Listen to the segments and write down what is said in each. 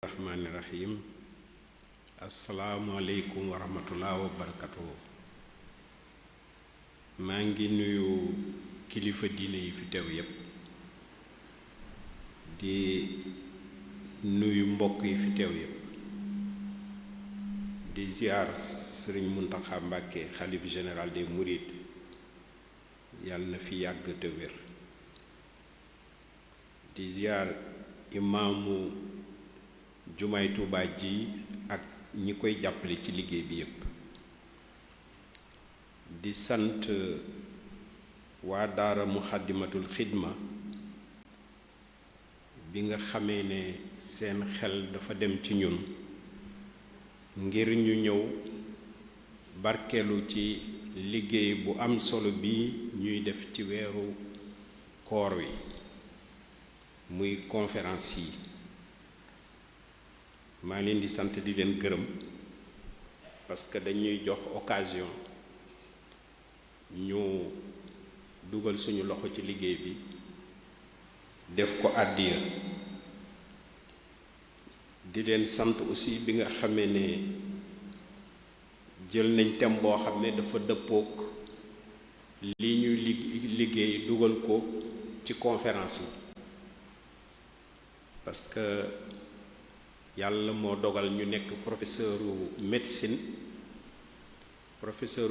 rahmaani rahim asalaamualeykum wa rahmatullah wa barakatuhu maa ngi nuyu kilifa diine yi fi teew yépp di nuyu mbokk yi fi teew yépp di ziar sëriñ Muntaxa Mbàkke xalif général des mourides yàlla na fi yàgg te wér di ziar imaamu jumaay Tuubaa ji ak ñi koy jàppale ci liggéey bi yépp di sant waa daara muxaddamatul xidma bi nga xamee ne seen xel dafa dem ci ñun ngir ñu ñëw barkeelu ci liggéey bu am solo bi ñuy def ci weeru koor wi muy conférence yi maa leen di sant di leen gërëm parce que dañuy jox occasion ñu dugal suñu loxo ci liggéey bi def ko àddiya di leen sant aussi bi nga xamee ne jël nañ thème boo xam ne dafa dëppook li ñuy liggéey dugal ko ci conférence yi parce que yàlla moo dogal ñu nekk professeuru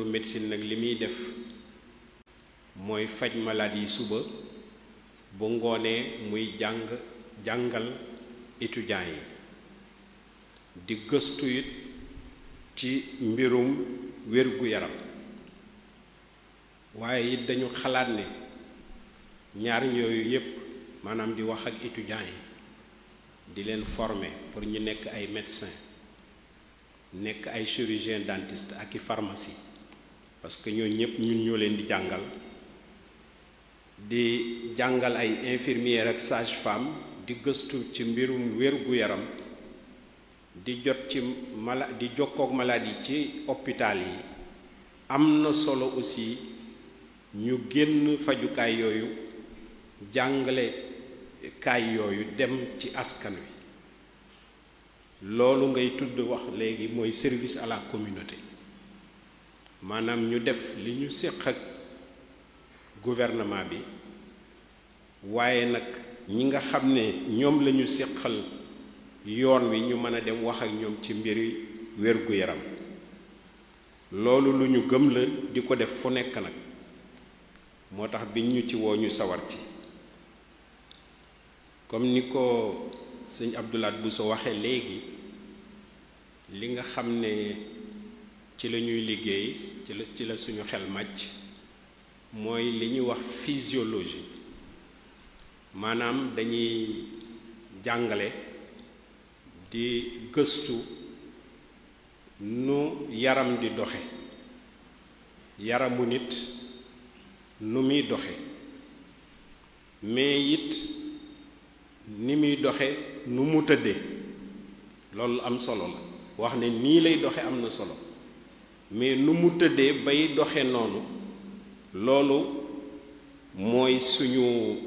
médecine nag li muy def mooy faj maladie yi suba bu ngoonee muy jàngal étudiants yi di gëstu it ci mbirum wér-gu-yaram waaye it dañu xalaat ne ñaar yooyu yépp maanaam di wax ak étudiants yi di leen former pour ñu nekk ay médecins nekk ay chirurgien dentiste ak i pharmacie parce que ñoo ñëpp ñun ñoo leen di jàngal ay infirmière ak sage-femme di gëstu ci mbirum wér-gu-yaram di jot ci di jokkook maladie ci hôpital yi am na solo aussi ñu génn fajukaay yooyu jàngale kaay yooyu dem ci askan wi loolu ngay tudd wax léegi mooy service à la communauté maanaam ñu def li ñu séq ak gouvernement bi waaye nag ñi nga xam ne ñoom la ñu séqal yoon wi ñu mën a dem wax ak ñoom ci mbiri wér-gu-yaram loolu lu ñu gëm la di ko def fu nekk nag moo tax biñ ñu ci woo ñu sawar ci comme ni ko sëñ Abdoulaat Bousso waxee léegi li nga xam ne ci la ñuy liggéey ci la suñu xel màcc mooy li ñuy wax physiologie maanaam dañuy jàngale di gëstu nu yaram di doxe yaramu nit nu muy doxe mais it ni muy doxe nu mu tëddee loolu am solo la wax ne nii lay doxe am na solo mais nu mu tëddee bay doxe noonu loolu mooy suñu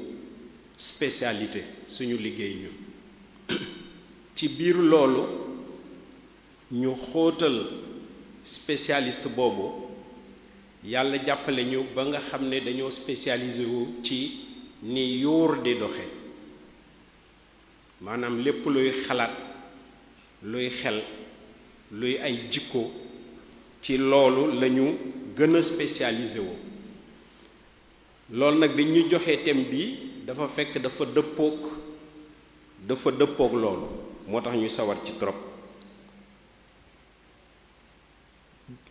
spécialité suñu liggéey ñun ci biir loolu ñu xóotal spécialiste boobu yàlla jàppale ñu ba nga xam ne dañoo spécialisé wu ci ni yóor di doxe maanaam lépp luy xalaat luy xel luy ay jikko ci loolu lañu gën a spécialisé woo loolu nag bi ñu joxee thème bi dafa fekk dafa dëppook loolu moo tax ñu sawar ci trop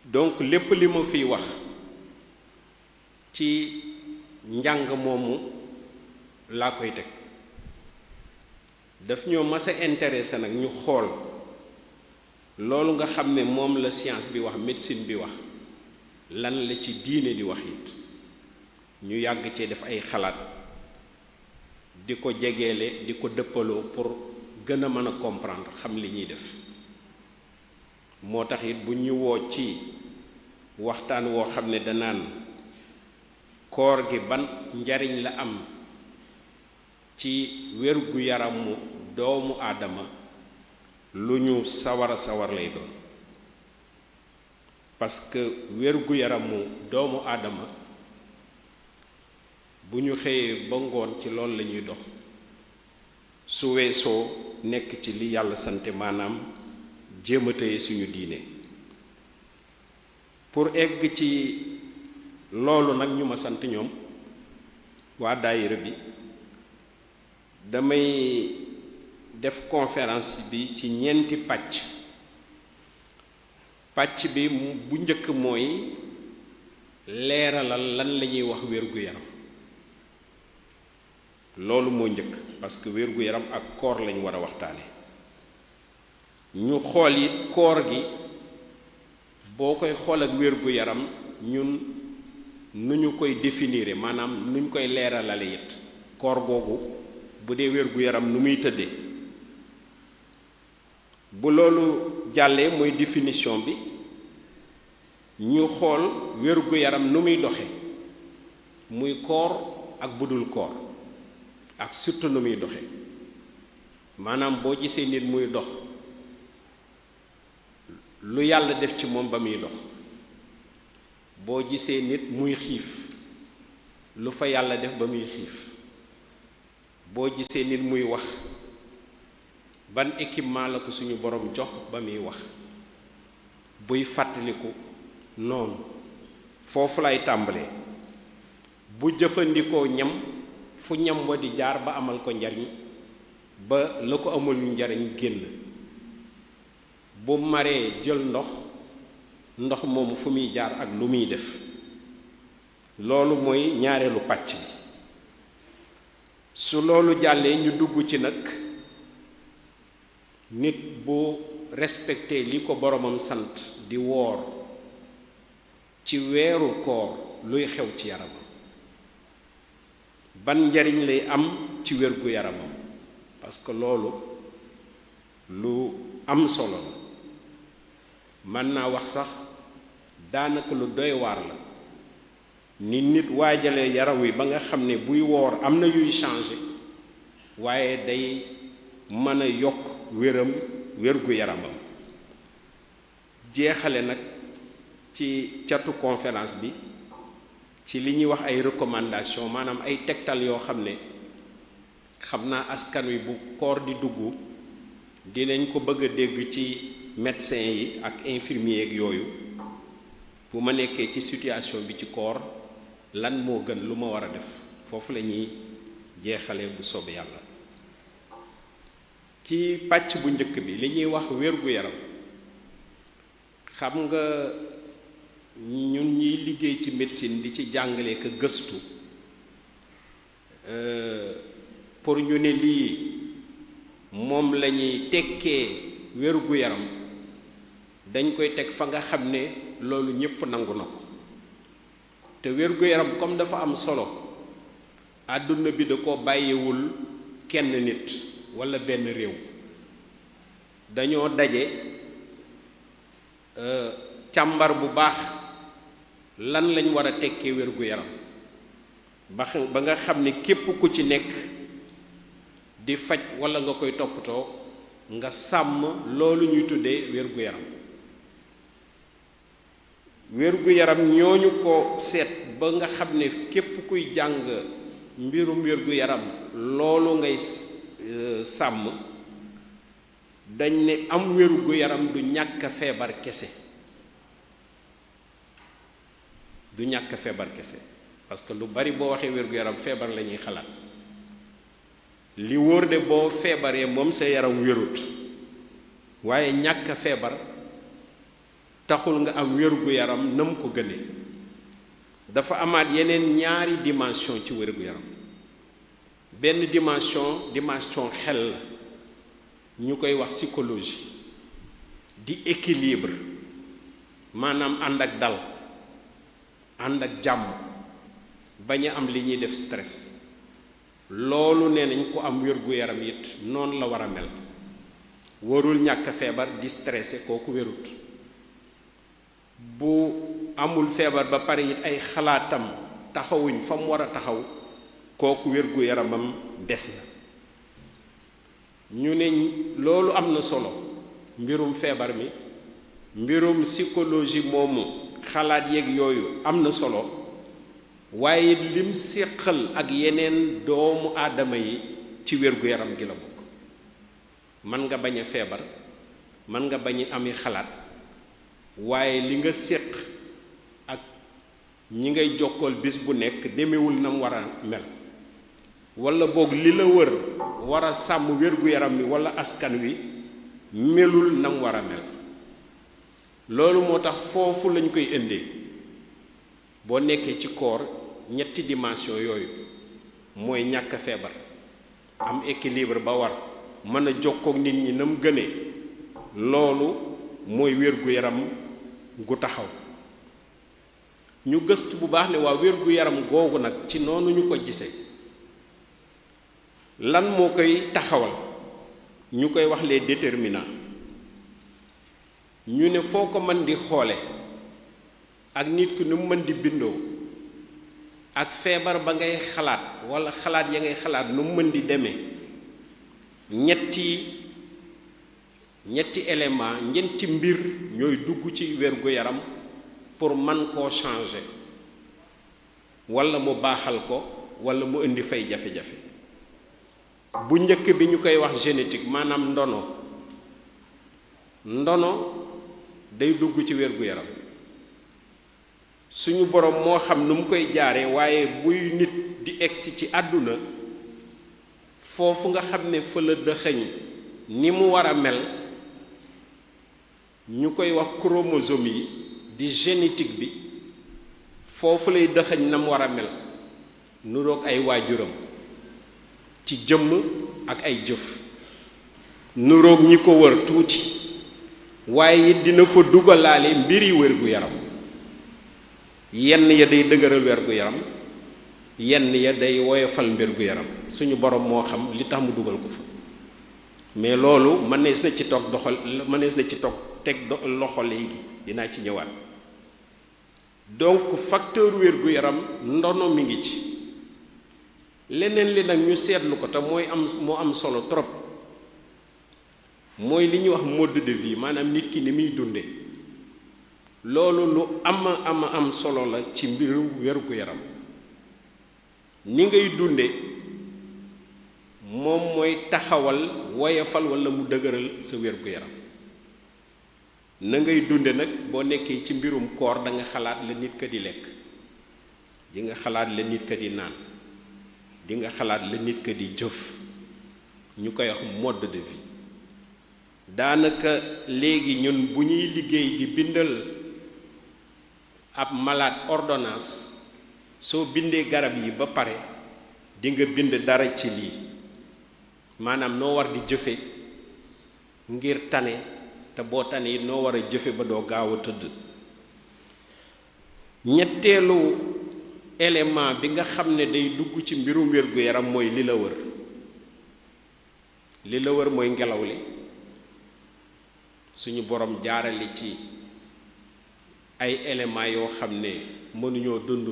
donc lépp li ma fiy wax ci njàng moomu laa koy teg daf ñoo mas a intéressé nag ñu xool loolu nga xam ne moom la science bi wax médecine bi wax lan la ci diine di wax it ñu yàgg cee def ay xalaat di ko jegeele di ko dëppaloo pour gën a mën a comprendre xam li ñuy def moo tax it bu ñu woo ci waxtaan woo xam ne danaan koor gi ban njariñ la am ci wér-gu-yaramu doomu aadama lu ñu sawar lay doon parce que wér-gu-yaramu doomu aadama bu ñu xëyee ba ngoon ci loolu la ñuy dox su weesoo nekk ci li yàlla sante maanaam jéem a téye suñu diine pour egg ci loolu nag ñu ma sant ñoom waa daayira bi damay def conférence bi ci ñeenti pàcc bi bu njëkk mooy leeralal lan la ñuy wax wér-gu-yaram loolu moo njëkk parce que wér-gu-yaram ak koor lañ war a waxtaane ñu xool it koor gi boo koy xool ak wér-gu-yaram ñun nu ñu koy définir maanaam nu ñu koy leeralale it koor googu bu dee wér-gu-yaram nu muy tëddee bu loolu jàllee mooy définition bi ñu xool wér-gu-yaram nu muy doxe muy koor ak budul koor ak surtout nu muy doxe maanaam boo gisee nit muy dox lu yàlla def ci moom ba muy dox boo gisee nit muy xiif lu fa yàlla def ba muy xiif boo gisee nit muy wax ban équipement la ko suñu borom jox ba muy wax buy fàttaliku noonu foofu lay tàmbalee bu jëfandikoo ñam fu ñam wa di jaar ba amal ko njariñ ba la ko amul njariñ génn bu maree jël ndox moomu fu muy jaar ak lu muy def loolu mooy ñaareelu pàcc bi su loolu jàllee ñu dugg ci nag nit bu respecté li ko boromam sant di woor ci weeru koor luy xew ci yaramam ban njariñ lay am ci wérgu yaramam parce que loolu lu am solo la mën naa wax sax daanaka lu doy waar la ni nit waajalee yaram wi ba nga xam ne buy woor am na yuy changer waaye day mën a yokk wérgu yaramam jeexale nag ci catu conférence bi ci li ñuy wax ay recommandation maanaam ay tegtal yoo xam ne xam naa askan wi bu koor di dugg dinañ ko bëgg a dégg ci médecin yi ak infirmier ak yooyu bu ma nekkee ci situation bi ci koor lan moo gën lu ma war a def foofu la ñuy jeexale bu soobee yàlla ci pàcc bu njëkk bi li ñuy wax wér-gu-yaram xam nga ñun ñiy liggéey ci médecine di ci jàngale ko gëstu pour ñu ne lii moom la ñuy tekkee wér-gu-yaram dañ koy teg fa nga xam ne loolu ñépp nangu na ko te wér-gu-yaram comme dafa am solo àdduna bi da ko bàyyiwul kenn nit walla benn réew dañoo daje càmbar bu baax lan lañ war a tekkee wér-gu-yaram ba nga xam ne képp ku ci nekk di faj walla nga koy toppatoo nga sàmm loolu ñuy tuddee wér-gu-yaram wér-gu-yaram ñooñu ko seet ba nga xam ne képp kuy jàng mbirum wér-gu-yaram loolu ngay sàmm dañ ne am wér-gu-yaram du ñàkk feebar kese du ñàkk feebar kese parce que lu bari boo waxee wér-gu-yaram feebar la ñuy xalaat li wóor de boo feebaree moom sa yaram wérut waaye ñàkk feebar taxul nga am wér-gu-yaram nam ko gënee dafa amaat yeneen ñaari dimension ci wér-gu-yaram benn dimension xel la ñu koy wax psychologie di équilibre maanaam ànd ak dal ànd ak jàmm bañ a am li ñuy def stress loolu nee nañ ko am wér-gu-yaram it noonu la war a mel warul ñàkk feebar di stressé kooku wérut bu amul feebar ba pare it ay xalaatam taxawuñ fa mu war a taxaw kooku wér-gu-yaramam des na ñu ne loolu am na solo mbirum feebar mi mbirum psychologie moomu xalaat yeeg yooyu am na solo waaye lim séqal ak yeneen doomu aadama yi ci wér-gu-yaram gi la bokk. man nga bañ a feebar man nga bañ a ami xalaat waaye li nga séq ak ñi ngay jokkool bis bu nekk demewul nam war a mel walla boog li la wër war a sàmm wér-gu-yaram mi walla askan wi melul nam war a mel. loolu moo tax foofu lañ koy indee boo nekkee ci koor ñetti dimension yooyu mooy ñàkk feebar am équilibre ba war mën a jokkook nit ñi na mu gënee loolu mooy wér-gu-yaram gu taxaw. ñu gëstu bu baax ne waa wér-gu-yaram googu nag ci noonu ñu ko gisee lan moo koy taxawal ñu koy wax les déterminants. ñu ne foo ko mën di xoole ak nit ki nu mu mën di bindoo ak feebar ba ngay xalaat walla xalaat ya ngay xalaat nu mu mën di demee ñetti élément ñeenti mbir ñooy dugg ci wér-gu-yaram pour man koo changer walla mu baaxal ko walla mu indi fay jafe-jafe. bu njëkk bi ñu koy wax génétique maanaam ndono day dugg ci wér-gu-yaram suñu borom moo xam nu mu koy jaare waaye buy nit di egsi ci àdduna foofu nga xam ne fa la dëxëñ ni mu war a mel ñu koy wax chromosome yi di génétique bi foofu lay dëxëñ na mu war a mel nuroog ay waajuram ci jëmm ak ay jëf nuroog ñi ko wër tuuti waaye it dina fa dugalaale mbiri wér-gu-yaram yenn ya day dëgëral wér-gu-yaram yenn ya day woyofal mbir-gu-yaram suñu borom moo xam li tax mu dugal ko fa mais loolu mënees na ci toog teg loxo léegi dinaa ci ñëwaat. donc facteur wér-gu-yaram ndono mi ngi ci leneen li nag ñu seetlu ko te moo am solo trop mooy li ñuy wax mode de vie maanaam nit ki ni muy dunde loolu lu am solo la ci mbiru wér-gu-yaram. ni ngay dunde moom mooy taxawal woyofal walla mu dëgëral sa wér-gu-yaram. na ngay dunde nag boo nekkee ci mbirum koor da nga xalaat la nit ka di lekk di nga xalaat la nit ka di naan di nga xalaat la nit ka di jëf ñu koy wax mode de vie. daanaka léegi ñun bu ñuy liggéey di bindal ab malade ordonnance soo bindee garab yi ba pare di nga bind dara ci lii maanaam noo war di jëfe ngir tane te boo tane it noo war a jëfe ba doo gaaw a tëdd. ñetteelu élément bi nga xam ne day dugg ci mbirum wér-gu-yaram mooy li la wër. li la wër mooy ngelaw li suñu borom jaarale ci ay éléments yoo xam ne mënuñoo dund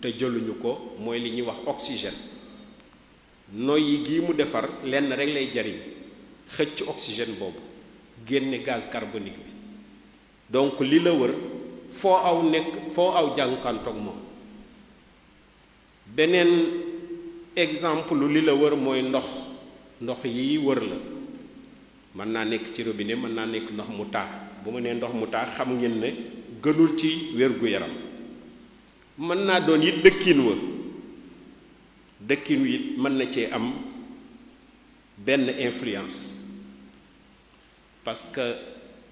te jëluñu ko mooy li ñuy wax oxygène. noyyi gii mu defar lenn rek lay jariñ xëcc oxygène boobu génne gaz carbonique bi. donc li la wër foo aw jànkantoog moom. beneen exemple li la wër mooy ndox yi wër la mën naa nekk ci robinet mën naa nekk ndox mu taa. bu ma nee ndox mu taa xam ngeen ne gënul ci wér-gu-yaram. mën naa doon it dëkkin wi it mën na cee am benn influence parce que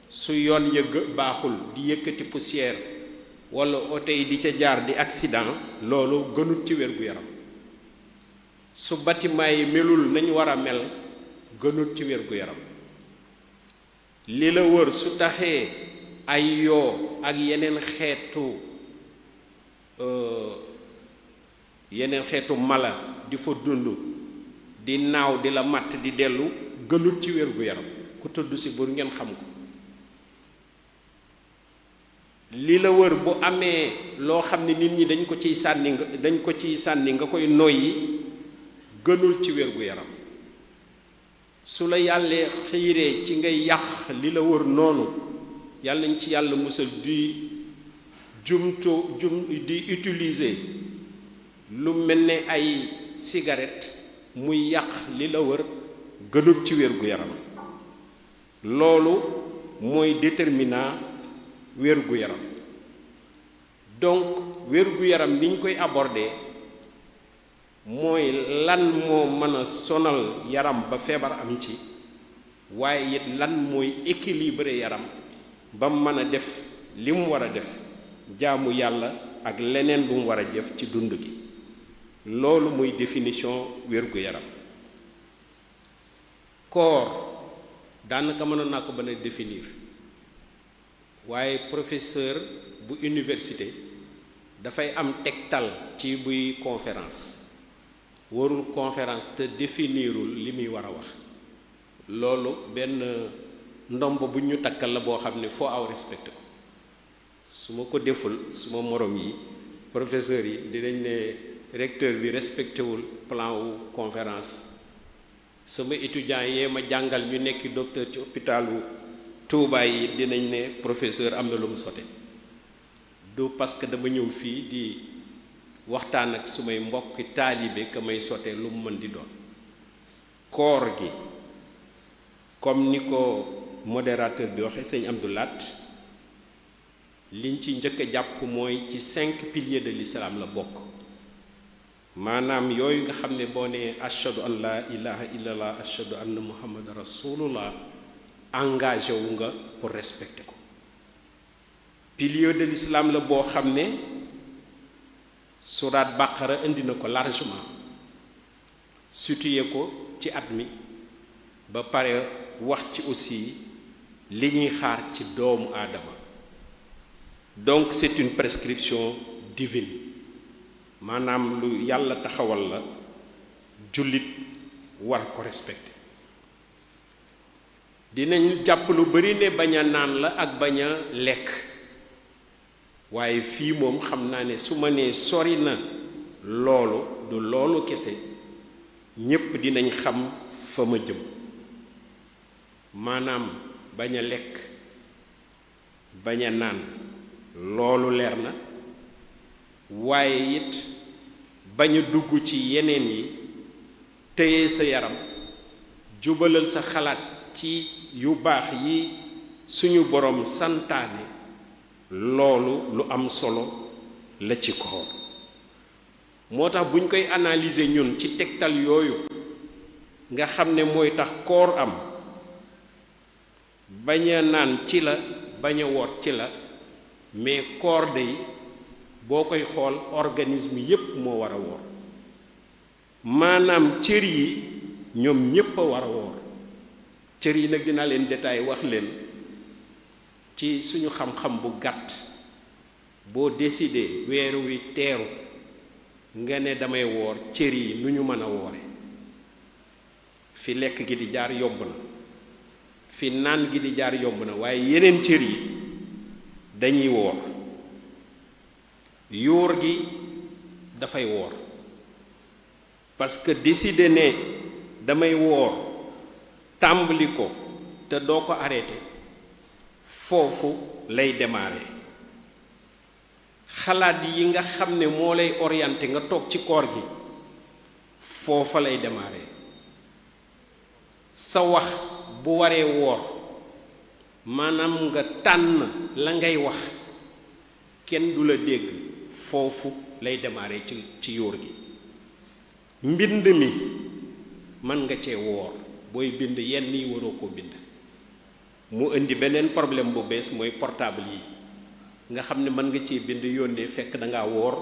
su yoon baaxul di yëkkati poussière walla oto yi di ca jaar di accident loolu gënul ci wér-gu-yaram. su bâtiment yi melul nañu war a mel gënul ci wér-gu-yaram. li la wër su taxee ay yoo ak yeneen xeetu mala di fa dund di naaw di la matt di dellu gënul ci wér-gu-yaram ku tudd si bur ngeen xam ko. li la wër bu amee loo xam ne nit ñi dañ ko ciy sànni nga koy noyyi gënul ci wér-gu-yaram. su la yàlla xiiree ci ngay yàq li la wër noonu yàlla nañ ci yàlla musal di di utiliser lu mel ne ay cigarette muy yàq li la wër gënul ci wér-gu-yaram loolu mooy déterminant wér-gu-yaram. Donc wér-gu-yaram ni ñu koy aborder mooy lan moo mën a sonal yaram ba feebar am ci waaye it lan mooy équilibrer yaram ba mën a def li mu war a def jaamu yàlla ak leneen lu mu war a jëf ci dund gi loolu muy définition wér-gu-yaram. koor daanaka mënoon naa ko ba a définir waaye professeur bu université dafay am tegtal ci buy conférence warul conférence te définirul li muy war a wax loolu benn ndomb bu ñu takkal la boo xam ne foo aw respecté ko su ma ko deful suma morom yi professeur yi dinañ ne recteur bi respecté wul plan wu conférence sama étudiant yee ma jàngal ñu nekki docteur ci hôpitalu Touba yi dinañ ne professeur am na lu mu sote du parce que dama ñëw fii di waxtaan ak sumay mbokki taalibe ka may sote lu mu mën di doon. koor gi comme ni ko modérateur bi waxe sëñ Abdou Lat liñ ci njëkk a jàpp mooy ci 5 piliers de l'islam la bokk maanaam yooyu nga xam ne boo nee ashhadu an la ilaha illallah ashhadu anna muhammad rasulullah engagé wu nga pour respecter ko. pilier de l'islam la boo xam ne surat Baqara indi na ko largement situé ko ci at mi ba pare wax ci aussi li ñuy xaar ci doomu aadama donc c'est une prescription divine maanaam lu yàlla taxawal la jullit war ko respecter. dinañ jàpp lu bari ne bañ a naan la ak bañ a lekk waaye fii moom xam naa ne su ma nee sori na loolu du loolu kese ñépp dinañ xam fa ma jëm maanaam bañ a lekk bañ a naan loolu leer na waaye it bañ a dugg ci yeneen yi téye sa yaram jubalal sa xalaat ci yu baax yi suñu borom santaane loolu lu am solo la ci koor moo tax buñ koy analyser ñun ci tegtal yooyu nga xam ne mooy tax koor am bañ a naan ci la bañ a woor ci la mais koor day boo koy xool organisme yépp moo war a woor maanaam cër yi ñoom ñépp a war a woor cër yi nag dinaa leen détail wax leen ci suñu xam-xam bu gàtt boo décidé weer wi teeru nga ne damay woor cër yi nu ñu mën a woore fi lekk gi di jaar yomb na fi naan gi di jaar yomb na waaye yeneen cër yi dañuy woor yóor gi dafay woor parce que décidé ne damay woor tàmbali ko te doo ko arrêté foofu lay démarrer xalaat yi nga xam ne moo lay orienté nga toog ci koor gi foofa lay démarrer sa wax bu waree woor maanaam nga tànn la ngay wax kenn du la dégg foofu lay démarrer ci yóor gi mbind mi mën nga cee woor booy bind yenn yi waroo koo bind mu indi beneen problème bu bees mooy portable yi nga xam ne mën nga cee bind yónnee fekk da ngaa woor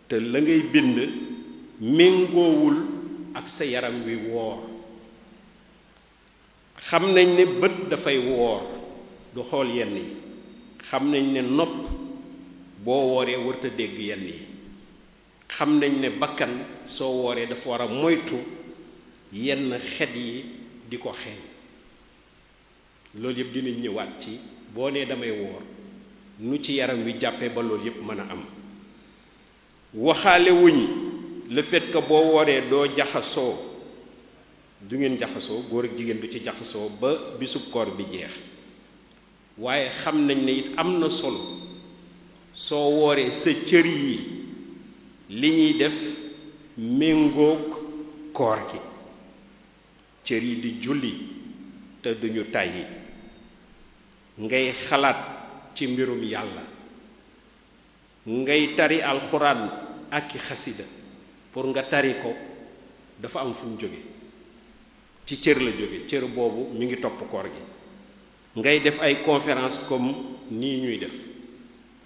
te la ngay bind méngoowul ak sa yaram wi woor xam nañ ne bët dafay woor du xool yenn yi xam nañ ne nopp boo wooree warta dégg yenn yi xam nañ ne bakkan soo wooree dafa war a moytu yenn xet yi di ko xeeñ loolu yëpp dinañ ñëwaat ci boo nee damay woor nu ci yaram wi jàppee ba loolu yëpp mën a am waxaale wuñ le fait que boo wooree doo jaxasoo du ngeen jaxasoo, góor ak jigéen du ci jaxasoo ba bisub koor bi jeex. waaye xam nañ ne it am na solo soo wooree sa cër yi li ñuy def méngoog koor gi, cër yi di julli te duñu tàyyi, ngay xalaat ci mbirum yàlla, ngay tari alxuraan ak i xasida. pour nga tari ko dafa am fu mu jóge, ci cër la jóge, cër boobu mi ngi topp koor gi. ngay def ay conférence comme nii ñuy def,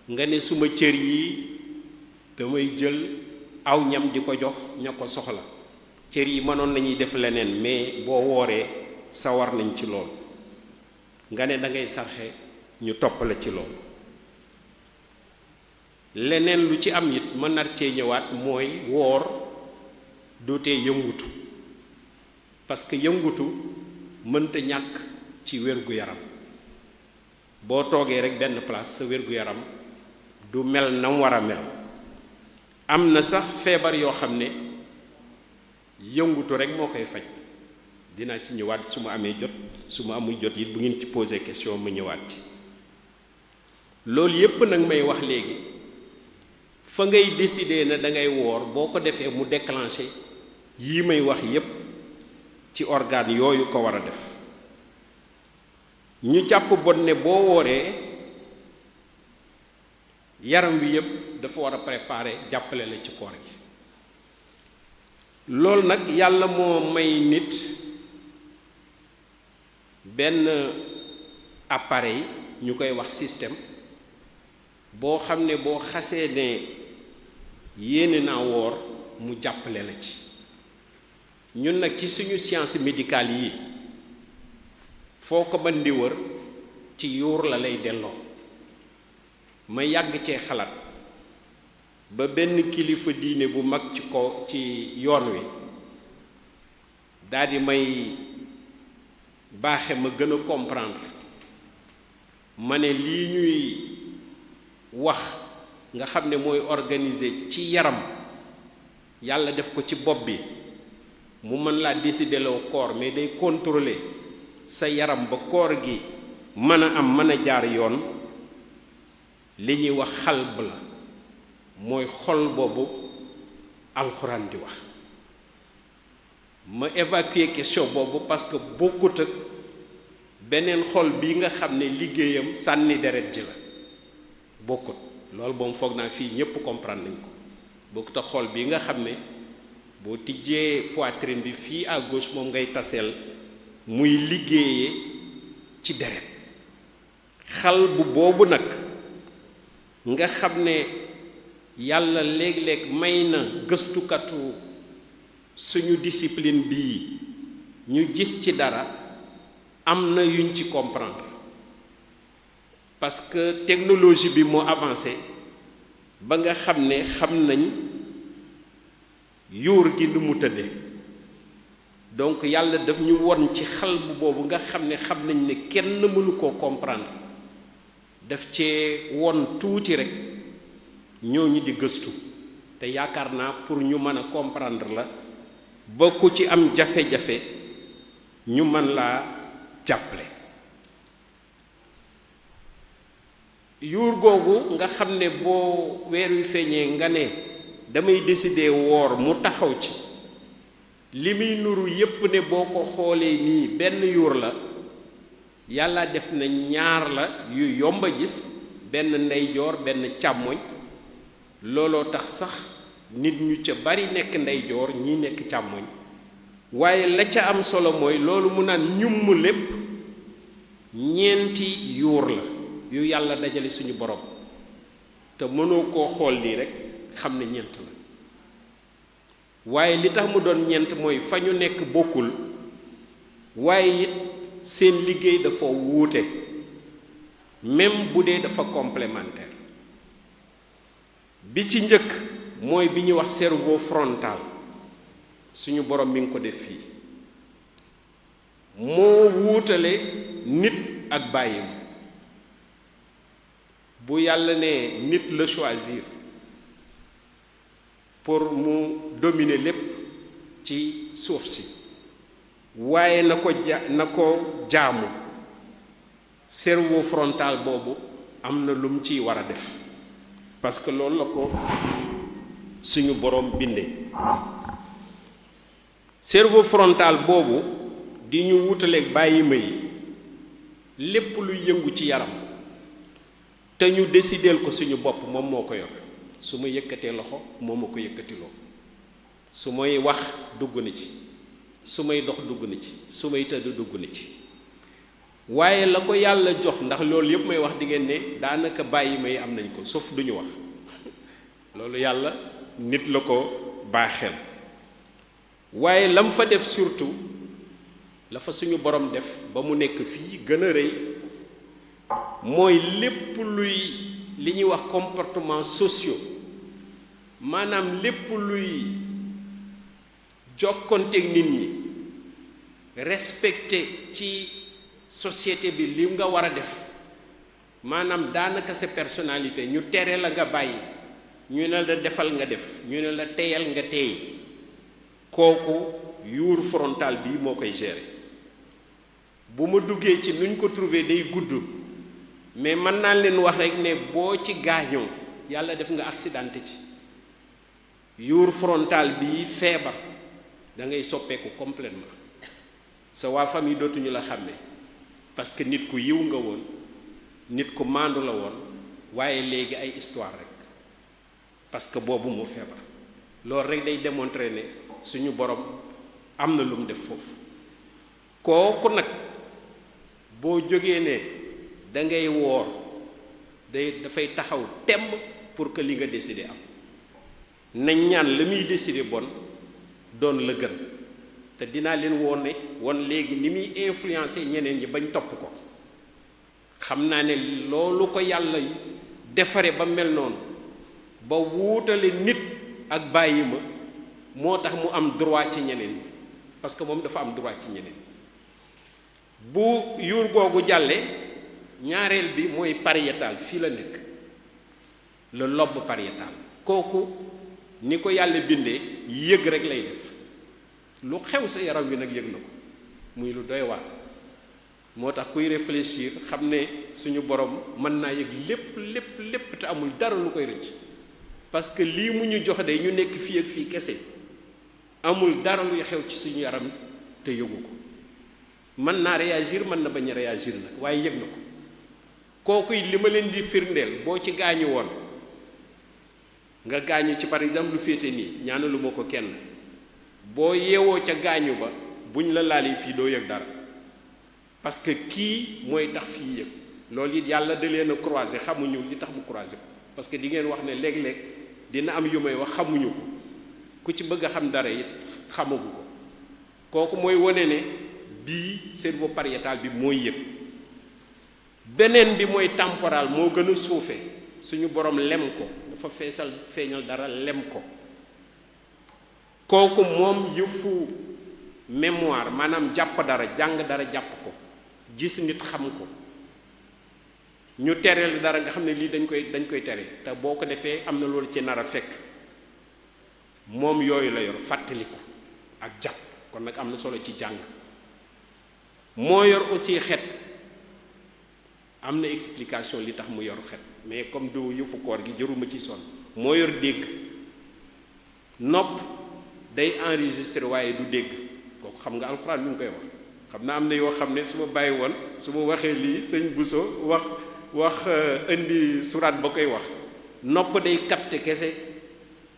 nga ne suma cër yi damay jël aw ñam di ko jox ña ko soxla. cër yi mënoon nañuy def leneen, mais boo wooree sawar nañ ci loolu. nga ne da ngay sarxe, ñu topp la ci loolu. leneen lu ci am it mën nar cee ñëwaat mooy woor dootee yëngutu, parce que yëngutu mënta ñàkk ci wér-gu-yaram. boo toogee rek benn place sa wér-gu-yaram du mel na mu war a mel. am na sax feebar yoo xam ne yëngutu rek moo koy faj. dinaa ci ñëwaat su ma amee jot, su ma amul jot it bu ngeen ci posé question ma ñëwaat ci. loolu yépp nag may wax léegi fa ngay décider ne da ngay woor, boo ko defee mu déclenché yii may wax yépp ci organe yooyu ko war a def. ñu jàpp bon ne boo wooree yaram wi yépp dafa war a préparer jàppale la ci koor gi. loolu nag yàlla moo may nit benn appareil ñu koy wax système boo xam ne boo xasee ne yéene naa woor mu jàppale la ci. ñun nag ci suñu science médicale yi foo ko mën di wër ci yuur la lay delloo. ma yàgg cee xalaat ba benn kilifa diine bu mag ci yoon wi daldi may baaxe ma gën a comprendre. ma ne lii ñuy wax nga xam ne mooy organiser ci yaram, yàlla def ko ci bopp bi mu mën laa décider loo koor, mais day contrôler sa yaram ba koor gi mën a am, mën a jaar yoon. li ñuy wax xalb la, mooy xol boobu alxuraan di wax. ma évacuer question boobu parce que bokkut ak beneen xol bi nga xam ne liggéeyam sànni deret ji la, bokkut. loolu moom foog naa fii ñépp comprendre nañ ko. bokkut ak xol bi nga xam ne boo tijjee poitrine bi fii à gauche moom ngay taseel muy liggéeyee ci deret. xalb boobu nag nga xam ne yàlla léeg-léeg may na gëstukatu suñu discipline bii ñu gis ci dara, am na yuñ ci comprendre. parce que technologie bi moo avancé ba nga xam ne xam nañ yuur gi nu mu tëddee. donc yàlla daf ñu won ci xalb boobu nga xam ne xam nañ ne kenn mënu koo comprendre, daf cee won tuuti rek ñooñu di gëstu. te yaakaar naa pour ñu mën a comprendre la ba ku ci am jafe-jafe ñu mën laa jàppale. yuur googu nga xam ne boo weer wi feeñee nga ne damay décider woor, mu taxaw ci li muy nuru yépp ne boo ko xoolee nii benn yuur la, yàlla def na ñaar la yu yomba gis, benn ndeyjoor benn càmmoñ. looloo tax sax nit ñu ca bari nekk ndeyjoor ñi nekk càmmoñ. waaye la ca am solo mooy loolu mu naan ñumm lépp ñeenti yuur la yu yàlla dajale suñu borom, te mënoo koo xool nii rek xam ne ñeent la. waaye li tax mu doon ñeent mooy fa ñu nekk bokkul, waaye it seen liggéey dafa wuute, même bu dee dafa complémentaire. bi ci njëkk mooy bi ñuy wax cerveau frontal, suñu borom mi ngi ko def fii, moo wuutale nit ak bàyyi ma. bu yàlla ne nit la choisir pour mu dominer lépp ci suuf si, waaye na ko jaamu cerveau frontal boobu am na lu mu ciy war a def parce que loolu la ko suñu borom bindee cerveau frontal boobu di ñu wutaleeg bàyyima yi lépp luy yëngu ci yaram te ñu décideel ko suñu bopp moom moo ko yor su ma yëkkatee loxo moo ma ko yëkkatiloo su may wax dugg na ci su may dox dugg na ci su may tëdd dugg na ci waaye la ko yàlla jox ndax loolu yëpp may wax di ngeen ne daanaka bàyyima yi am nañ ko sauf duñu wax loolu yàlla nit la ko baaxeel waaye lam fa def surtout la fa suñu borom def ba mu nekk fii gën a rëy mooy lépp luy li ñuy wax comportement sociaux maanaam lépp luy jokkonteeg nit ñi respecté ci société bi li nga war a def maanaam daanaka sa personnalité ñu tere la nga bàyyi ñu ne la defal nga def ñu ne la teyal nga teey kooku yuur frontal bi moo koy gérer bu ma duggee ci nuñ ko trouver day gudd mais mën naa leen wax rek ne boo ci gaañoo yàlla def nga accidenté ci yuur frontal bi feebar da ngay soppeeku complètement sa waa famille dootuñu la xàmmee parce que nit ku yiw nga woon nit ku maandu la woon waaye léegi ay histoire rek parce que boobu mu feebar loolu rek day démontrer ne suñu borom am na lu mu def foofu kooku nag boo jógee ne da ngay woor dafay taxaw temm pour que li nga décider am nañ ñaan la muy décider bon doon la gën te dinaa leen woon léegi ni muy influencer ñeneen ñi bañ topp ko xam naa ne loolu ko yàlla defare ba mel noonu ba wuutale nit ak bàyyi ma moo tax mu am droit ci ñeneen ñi parce que moom dafa am droit ci ñeneen bu yuur googu jàlle ñaareel bi mooy pariétal fii la nekk le lobe pariétal kooku ni ko yàlla bindee yëg rek lay def lu xew sa yaram wi nag yëg na ko muy lu doy waar moo tax kuy réfléchir xam ne suñu borom mën naa yëg lépp te amul dara lu koy rëcc parce que lii mu ñu jox de ñu nekk fii ak fii kese amul dara luy xew ci suñu yaram te yëgu ko mën naa réagir mën na bañ a réagir nag waaye yëg na ko kooku li ma leen di firndeel boo ci gaañu woon nga gaañu ci par exemple lu féete nii ñaanalu ma ko kenn boo yeewoo ca gaañu ba buñ la laali fii doo yëg dara parce que kii mooy tax fii yëg loolu it yàlla da leen a croiser xamuñu li tax mu croiser ko parce que di ngeen wax ne léeg-léeg dina am yu may wax xamuñu ko ku ci bëgg a xam dara it xamagu ko kooku mooy wane ne bii cerveau pariétal bi mooy yëg beneen bi mooy temporal moo gën a suufe suñu borom lem ko dafa feeñal dara lem ko kooku moom yëfu mémoire maanaam jàpp dara jàng dara jàpp ko gis nit xam ko ñu tereel dara nga xam ne lii dañ koy tere te boo ko defee am na loolu ci nar a fekk moom yooyu la yor fàttaliku ak jàpp kon nag am na solo ci jàng moo yor aussi xet am na explication li tax mu yor xet mais comme du yëfu koor gi jëruma ci sonn moo yor dégg nopp day enregistré waaye du dégg kooku xam nga alxuraan lu ñu koy wax xam naa am na yoo xam ne su ma bàyyi woon su ma waxee lii sëñ Bousso wax indi suraat ba koy wax nopp day capté kese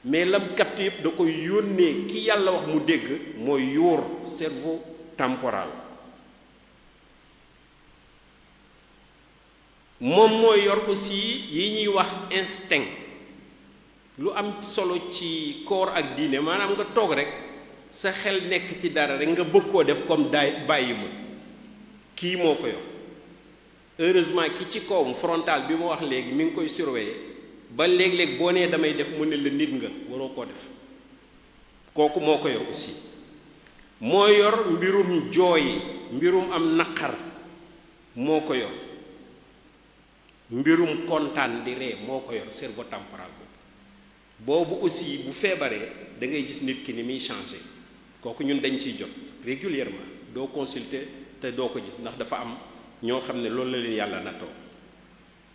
mais lam capté yëpp da koy yónnee ki yàlla wax mu dégg mooy yuur cerveau temporal moom mooy yor aussi yi ñuy wax instinct lu am solo ci koor ak diine maanaam nga toog rek sa xel nekk ci dara rek nga bëgg koo def comme bàyyi ma kii moo ko yor heureusement ki ci kawam frontal bi ma wax léegi mi ngi koy surveiller ba léeg-léeg boo nee damay def mu ne la nit nga waroo koo def kooku moo ko yor aussi moo yor mbirum jooy mbirum am naqar moo ko yor mbirum kontaan di ree moo ko yor cerveau temporal boobu aussi bu feebaree da ngay gis nit ki ni muy changé kooku ñun dañ ciy jot régulièrement doo consulter te doo ko gis ndax dafa am ñoo xam ne loolu la leen yàlla nattoo.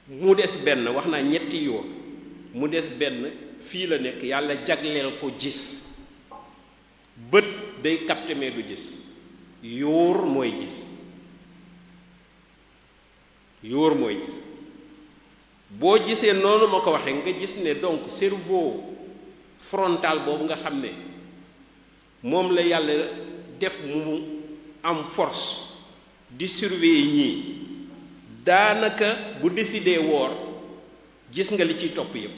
mu des benn wax naa ñetti yoon mu des benn fii la nekk yàlla jagleel ko gis. bët day capter mais du gis yóor mooy gis yóor mooy gis boo gisee noonu ma ko waxee nga gis ne donc cerveau frontal boobu nga xam ne moom la yàlla def mu am force di surveiller ñii daanaka bu décidé woor gis nga li ciy topp yépp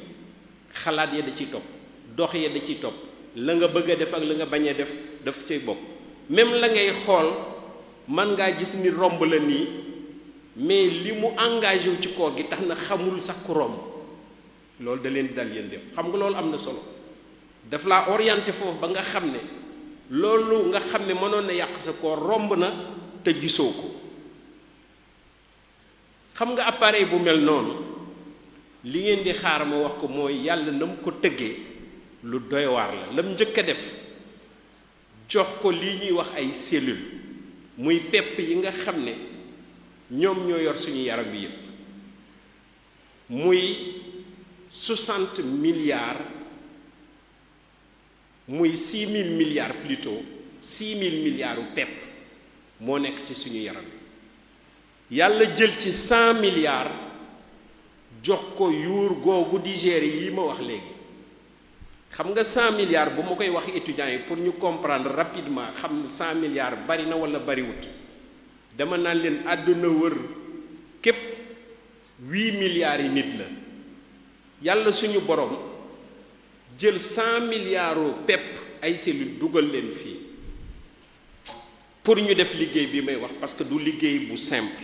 xalaat ya da ciy topp dox ya da ciy topp la nga bëgg a def ak la nga bañ a def daf cay bokk même la ngay xool man ngaa gis ni romb la nii mais li mu engagé wu ci koor gi tax na xamul sax ku romb loolu da leen dal yéen dem xam nga loolu am na solo daf laa orienté foofu ba nga xam ne loolu nga xam ne mënoon na yàq sa koor romb na te gisoo ko xam nga appareil bu mel noonu li ngeen di xaar ma wax ko mooy yàlla na mu ko tëggee lu doy waar la lam njëkk a def jox ko lii ñuy wax ay cellules muy pepp yi nga xam ne ñoom ñoo yor suñu yaram bi yépp muy 60 milliards muy 6000 milliards plutôt 6000 milliards u pepp moo nekk ci suñu yaram bi yàlla jël ci 100 milliards jox ko yuur googu di gérer yi ma wax léegi xam nga 100 milliards bu ma koy wax étudiants yi pour ñu comprendre rapidement xam 100 milliards bari na wala bariwut dama naan leen àdduna wër képp 8 milliards yi nit la yàlla suñu borom jël 100 milliards u pepp ay cellules dugal leen fii pour ñu def liggéey bi may wax parce que du liggéey bu simple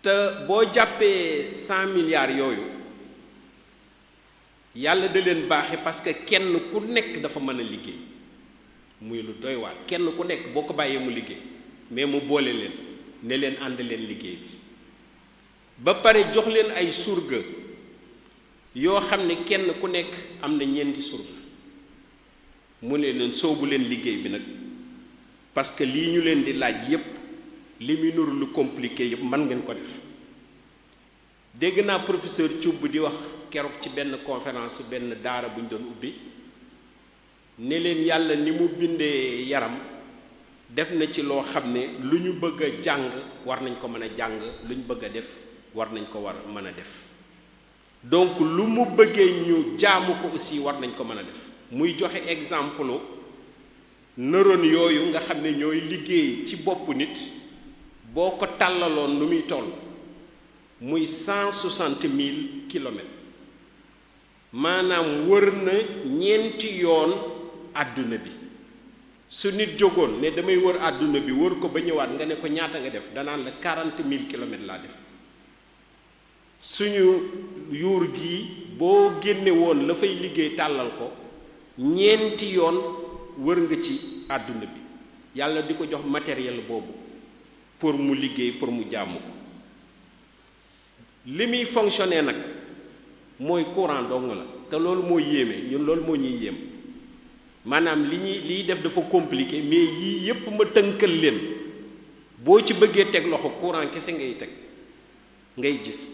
te boo jàppee 100 milliards yooyu yàlla da leen baaxe parce que kenn ku nekk dafa mën a liggéey muy lu doy waar kenn ku nekk boo ko bàyyee mu liggéey mais mu boole leen ne leen ànd leen liggéey bi ba pare jox leen ay surga yoo xam ne kenn ku nekk am na ñeenti surga mu ne leen soobu leen liggéey bi nag parce que lii ñu leen di laaj yépp li muy nuru lu compliqué yépp mën ngeen ko def dégg naa professeur Thioub di wax keroog ci benn conférence benn daara bu ñu doon ubbi ne leen yàlla ni mu bindee yaram def na ci loo xam ne lu ñu bëgg a jàng war nañ ko mën a jàng lu ñu bëgg a def war nañ ko war mën a def donc lu mu bëggee ñu jaamu ko aussi war nañ ko mën a def muy joxe exemple neurones yooyu nga xam ne ñooy liggéey ci boppu nit boo ko tàllaloon nu muy toll muy 160 000 kilomètres maanaam wër na ñeenti yoon àdduna bi su nit jógoon ne damay wër àdduna bi wër ko ba ñëwaat nga ne ko ñaata nga def danaan la 40 000 kilomètres laa def suñu yuur gi boo génne woon la fay liggéey tàllal ko ñeenti yoon wër nga ci àdduna bi yàlla di ko jox matériel boobu pour mu liggéey pour mu jaamu ko li muy fonctionner nag mooy courant dong la te loolu moo yéeme ñun loolu moo ñuy yéem maanaam liy def dafa compliqué mais yii yépp ma tënkal leen boo ci bëggee teg loxo courant kese ngay teg ngay gis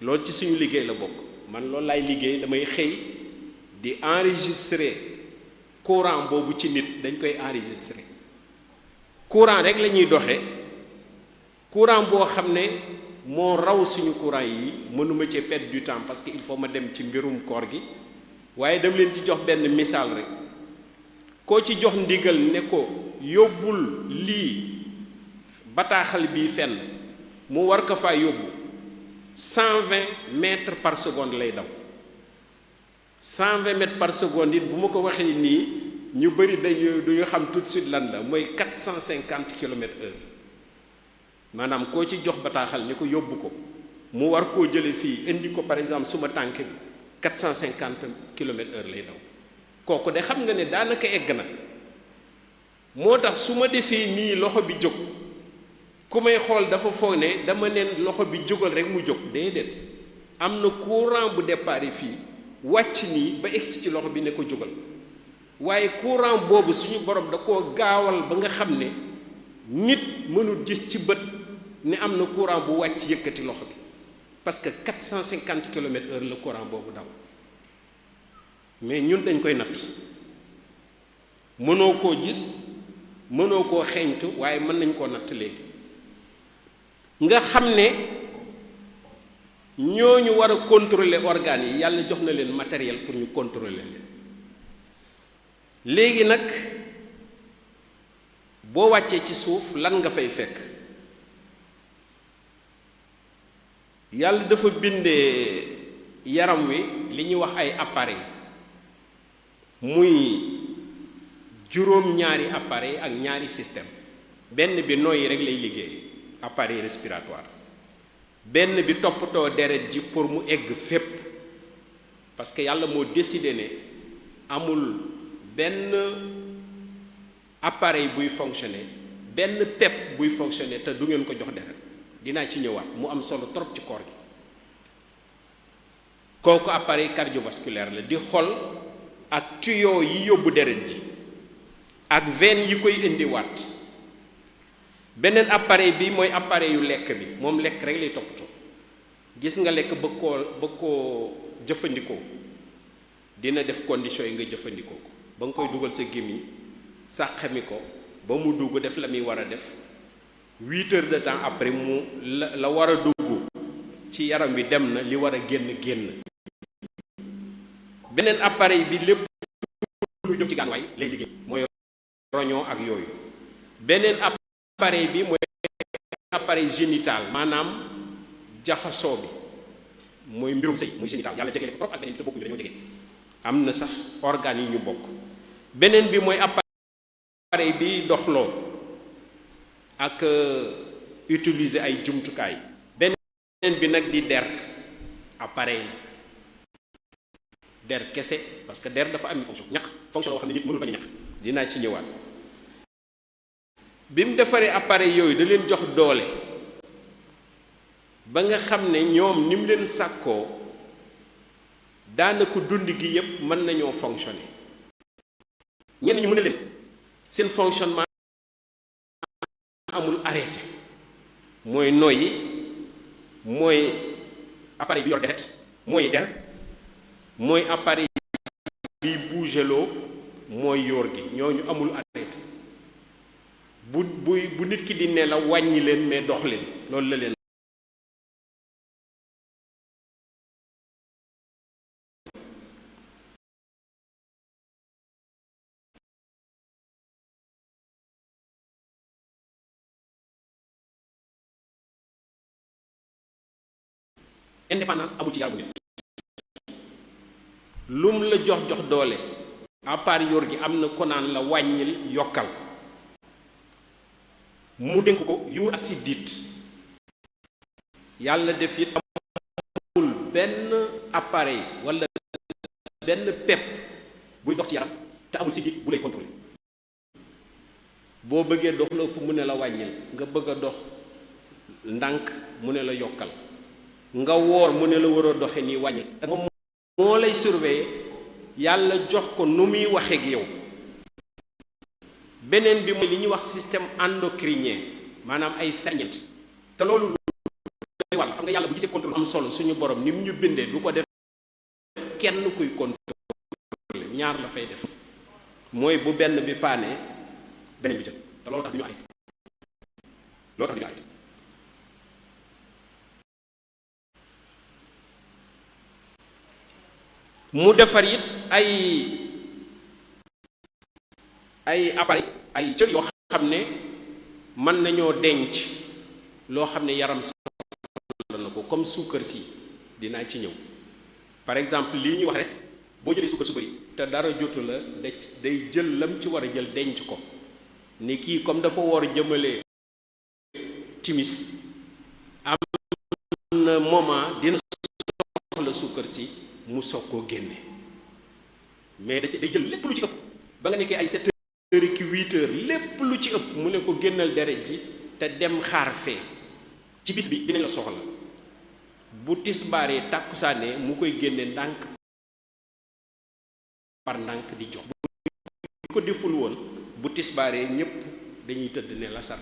loolu ci suñu liggéey la bokk man loolu laay liggéey damay xëy di enregistrer courant boobu ci nit dañ koy enregistrer courant rek la ñuy doxee courant boo xam ne moo raw suñu courant yi mënuma ci perdre du temps parce que il faut ma dem ci mbirum koor gi waaye dama leen ci jox benn misaal rek koo ci jox ndigal ne ko yóbbul lii bataaxal bii fenn mu war ko faa yóbbu 120 mètres par seconde lay daw 120 mètres par seconde it bu ma ko waxee nii ñu bëri duñu xam tout de suite lan la mooy 450 kilomètres heure maanaam koo ci jox bataaxal ni ko yóbbu ko mu war koo jële fii indi ko par exemple suma tànk bi 450 kilomètres heure lay daw kooku de xam nga ne daanaka egg na moo tax su ma defee nii loxo bi jóg ku may xool dafa foog ne dama neen loxo bi jógal rek mu jóg déedéet am na courant bu départ fii wàcc nii ba egsi ci loxo bi ne ko jógal waaye courant boobu suñu borom da koo gaawal ba nga xam ne nit mënul gis ci bët ne am na courant bu wàcc yëkkati loxo bi parce que 450 km/h la courant boobu daw mais ñun dañ koy natt mënoo koo gis mënoo koo xeeñtu waaye mën nañ koo natt léegi nga xam ne ñooñu war a contrôler organes yi yàlla jox na leen matériel pour ñu contrôler leen léegi nag boo wàccee ci suuf lan nga fay fekk yàlla dafa bindee yaram wi li ñuy wax ay appareil muy juróom-ñaari appareil ak ñaari système benn bi noyyi rek lay liggéey appareil respiratoire benn bi toppatoo deret ji pour mu egg fépp parce que yàlla moo décidé ne amul benn appareil buy fonctionner benn pepp buy fonctionner te du ngeen ko jox deret dinaa ci ñëwaat mu am solo trop ci corps gi kooku appareil cardiovasculaire la di xol ak tuyau yi yóbbu deret ji ak veine yi koy indiwaat beneen appareil bi mooy appareil yu lekk bi moom lekk rek lay toppatoo gis nga lekk bëgg koo jëfandikoo dina def condition yi nga jëfandikoo ko ba nga koy dugal sa gémmiñ sàqami ko ba mu dugg def la muy war a def 8 heures de temps après mu la war a dugg ci yaram bi dem na li war a génn beneen appareil bi lépp lu jëm ci gànnaay lay liggéey mooy roñoo ak yooyu beneen appareil bi mooy appareil génital maanaam jaxasoo bi mooy mbirum sëy muy génital yàlla jege ko trop ak beneen bi te bokkuñu dañoo jege am na sax organes yi ñu bokk beneen bi mooy appareil bi doxloo ak utiliser ay jumtukaay beneen bi nag di der appareil la der kese parce que der dafa am fonction ñaq fonction la wax ne nit mënul bañ a ñaq dinaa ci ñëwaat bi mu defaree appareil yooyu da leen jox doole ba nga xam ne ñoom ni mu leen sàkkoo daanaka dund gi yépp mën nañoo fonctionner ñenn ñu mën a leen seen fonctionnement amul arrêté mooy noyyi mooy appareil bi yor deret mooy der mooy appareil bi bougeloo mooy yor gi ñooñu amul arrêté bu nit ki di nelaw wàññi leen mais dox leen loolu la leen indépendance amul ci yaramu nit lum la jox doole à part yor gi am na ko naan la wàññil yokkal mu dénk ko yuur ak si diit yàlla def it amul benn appareil wala benn pepp buy dox ci yaram te amul si diit bu lay contrôler boo bëggee dox la ëpp mu ne la wàññil nga bëgg a dox ndànk mu ne la yokkal nga woor mu ne la war a doxe nii wàññi te moom moo lay surveiller yàlla jox ko nu muy waxee ak yow beneen bi mooy li ñuy wax système endocrinien maanaam ay ferñeent te loolu lu wàll xam nga yàlla bu gisee contrôle am solo suñu borom ni mu ñu bindee du ko def kenn kuy contrôler ñaar la fay def mooy bu benn bi paane beneen bi jël te loolu tax du ñu arrêté loolu tax du ñu arrêté mu defar it ay appareil ay cër yoo xam ne mën nañoo denc loo xam ne yaram soxla na ko comme suukar si dinaa ci ñëw par exemple lii ñuy wax res boo jëlee suukar su bari te dara jotu la day jël lam ci war a jël denc ko ni kii comme dafa war a jëmale timis am na moment dina soxla suukar si mu soog koo génne mais day jël lépp lu ci ëpp ba nga nekkee ay 7 heures ki 8 heures lépp lu ci ëpp mu ne ko génnal deret ji te dem xaar fee ci bis bi dinañ la soxla bu tisbaaree tàkkusaane mu koy génne ndànk par ndànk di jox ko deful woon bu tisbaaree ñëpp dañuy tëdd ne la sar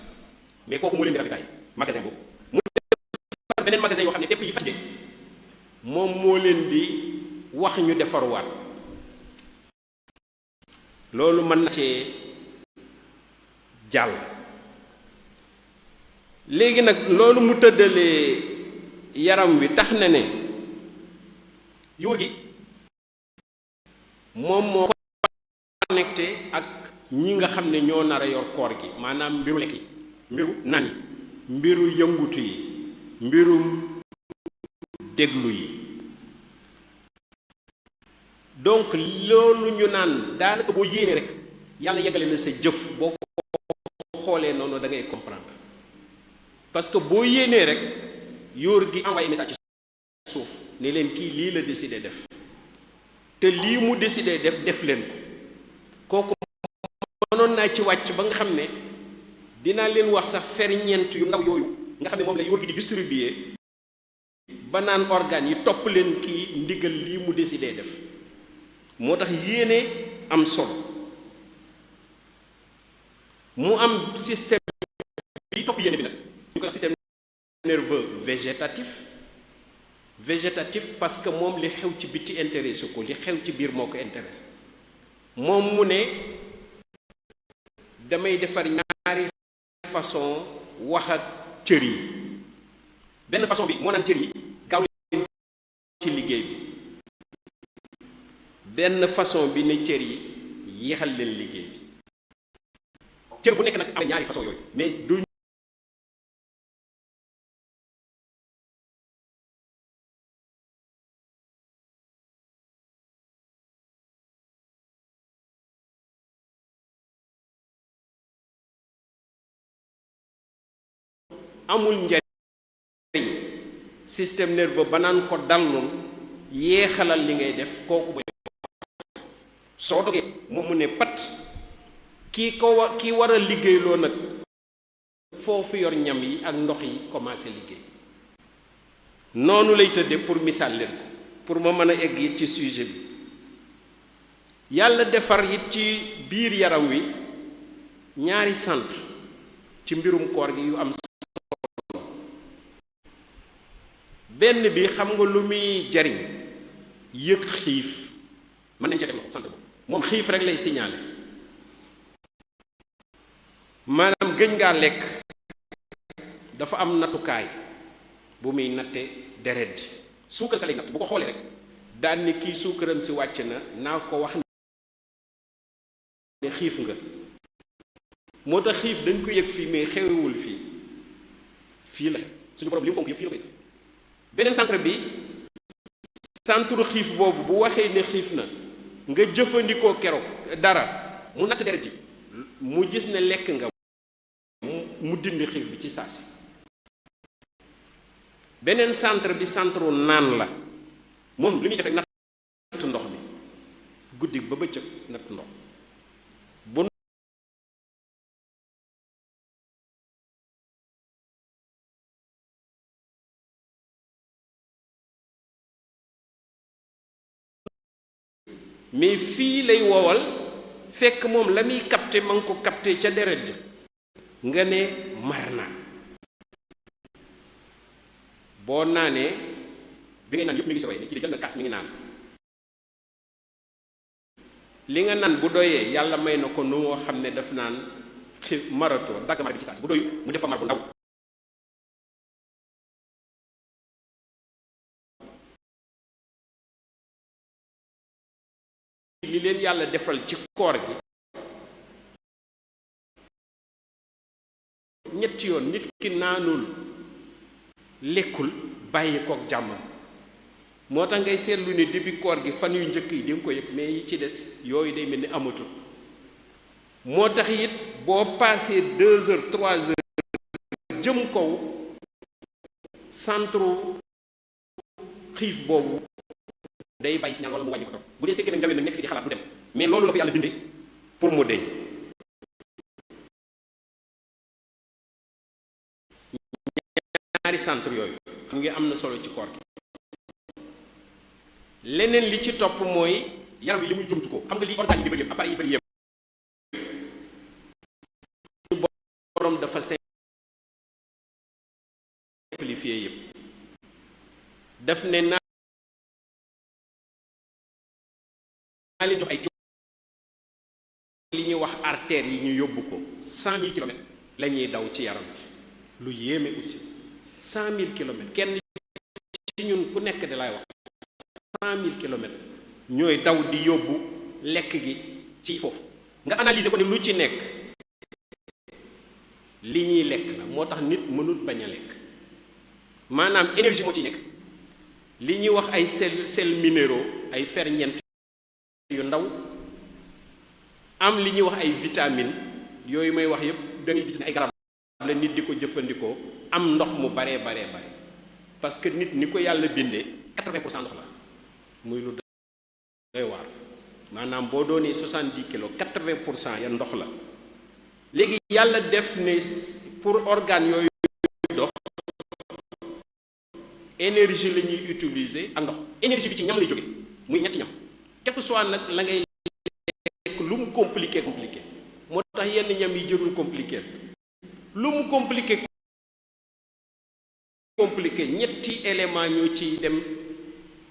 mais kooku moo leen di ravitaay magasin boobu mu defar beneen magasin yoo xam ne tepp yi fajee moom moo leen di wax ñu defarwaat loolu mën na cee jàll. léegi nag loolu mu tëddalee yaram wi tax na ne yuur gi moom moo connecté ak ñi nga xam ne ñoo nar a yor koor gi maanaam mbiru lekk yi mbiru nan yi mbiru yëngutu yi mbirum déglu yi donc loolu ñu naan daanaka boo yéenee rek yàlla yeggale na sa jëf boo ko xoolee noonu da ngay comprendre parce que boo yéenee rek yóor gi envoyé message ci suuf ne leen kii lii la décidé def te lii mu décidé def leen ko kooku mënoon naa ci wàcc ba nga xam ne dinaa leen wax sax ferñeent yu ndaw yooyu nga xam ne moom la yóor gi di distribuer ba naan organes yi topp leen kii ndigal lii mu décidé def moo tax yéene am solo mu am système bi topp yéene bi nag ñu koy wax système nerveux végétatif parce que moom li xew ci biti intéressé ko li xew ci biir moo ko intéressé moom mu ne damay defar ñaari façon wax ak cër yi benn façon bi moo naan cër yi gaaw leen ci liggéey bi benn façon bi ne cër yi yéexal leen liggéey bi cër bu nekk nag am na ñaari façon yooyu mais du amul njariñ système nerveux ba naan ko dallul yéexalal li ngay def kooku ba soo dogee moom mu ne pat kii war a liggéeyloo nag foofu yor ñam yi ak ndox yi commencé liggéey noonu lay tëdde pour misaal leen ko pour ma mën a egg it ci sujet bi yàlla defar it ci biir yaram wi ñaari centre ci mbirum koor gi yu am benn bi xam nga lu muy jariñ yëg xiif mën nañ ca dem sant boobu moom xiif rek lay signalé maanaam gëñ ngaa lekk dafa am nattukaay bu muy natte deret ji suukar sa lay natt bu ko xoolee rek daan ni kii suukaram si wàcc na naa ko wax ne xiif nga moo tax xiif dañ ko yëg fii mais xewewul fii la suñu borom li mu fonk yëpp fii la ko yëg beneen centre bi centre xiif boobu bu waxee ne xiif na nga jëfandikoo keroog dara mu natt deret ji mu gis ne lekk nga mu dindi xiif bi ci saasi beneen centre bi centre naan la moom li muy def rek natt ndox mi guddi ba bëccëg natt ndox bu mais fii lay woowal fekk moom la muy capté ma ngi ko capté ca deret ja nga ne mar naa boo naanee bi ngay naan yëpp mi ngi si way ni kii di jël na kaas mi ngi naan li nga naan bu doyee yàlla may na ko nu moo xam ne daf naan marato dagg mar bi ci saas bu doyu mu def fa mar bu ndaw li leen yàlla defal ci koor gi ñetti yoon nit ki naanul lekkul bàyyi kook jàmmam moo tax ngay seetlu ne début koor gi fan yu njëkk yi di nga ko yëg mais yi ci des yooyu day mel ni amatul moo tax it boo passé 2 heures 3 heures jëm kaw centre xiif boobu day bàyyi signal wala mu wàññi ko toog bu dee sekkee nag njawee nag nekk fi di xalaat du dem mais loolu la ko yàlla bindee pour mu deñ ñaari centre yooyu xam nga am na solo ci koor gi leneen li ci topp mooy yaram wi li muy jumtu ko xam nga li organe yi di bëri yëpp appareil yi bëri yëpp borom dafa simplifié yëpp daf ne naa li jox ay li ñuy wax artères yi ñu yóbbu ko 100 000 kilomètres la ñuy daw ci yaram bi lu yéeme aussi 100 000 kilomètres kenn ci ñun ku nekk di lay wax 100 000 kilomètres ñooy daw di yóbbu lekk gi ci foofu nga analyser ko ni lu ci nekk li ñuy lekk la moo tax nit mënut bañ a lekk maanaam énergie moo ci nekk li ñuy wax ay sels minéraux ay ferñeent yu ndaw am li ñuy wax ay vitamines yooyu may wax yépp da ngay gis ne ay garab la nit di ko jëfandikoo am ndox mu baree parce que nit ni ko yàlla bindee 80% ndox la muy lu doy waar maanaam boo doonee 70 kilos 80% ya ndox la léegi yàlla def ne pour organes yooyu dox énergie la ñuy utiliser ak ndox énergie bi ci ñam lay jóge muy ñetti ñam quel que soit nag la ngay lekk lu mu compliqué moo tax yenn ñam yi jërul compliqué lu mu compliqué ñetti élément ñoo ci dem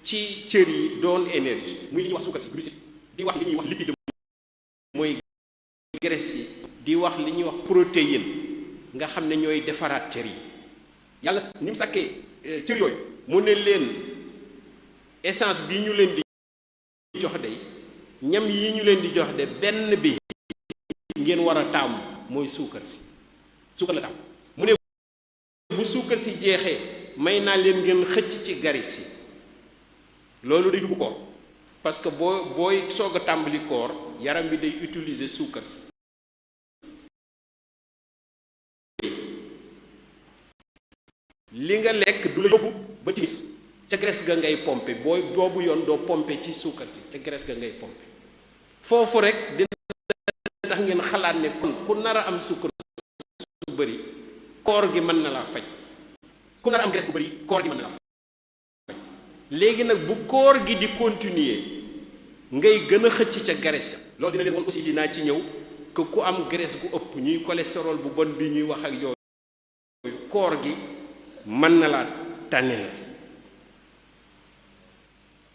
ci cër yi doon énergie muy li ñuy wax suukar si glucide di wax li ñuy wax lipide mooy graisse yi di wax li ñuy wax protéine nga xam ne ñooy defaraat cër yi yàlla ni mu sàkkee cër yooyu mu ne leen essence bi ñu leen di jox de ñam yi ñu leen di jox de benn bi ngeen war a taamu mooy suukar la taamu mu ne bu suukar si jeexee may naa leen ngeen xëcc ci garis yi loolu day dugg koor parce que booy soog a tàmbali koor yaram bi day utiliser suukar si li nga lekk du la yóbbu ba timis ca graisse ga ngay pompe boobu yoon doo pompe ci suukar si ca graisse ga ngay pompe foofu rek dina tax ngeen xalaat ne kon ku nar a am suukar su bëri koor gi mën na laa faj ku nar a am graisse bu bëri koor gi mën na laa faj léegi nag bu koor gi di continuer ngay gën a xëcc ca graisse loolu dina leen woon aussi dinaa ci ñëw que ku am graisse gu ëpp ñuy cholestérol bu bon bi ñuy wax ak yooyu koor gi mën na laa tànneel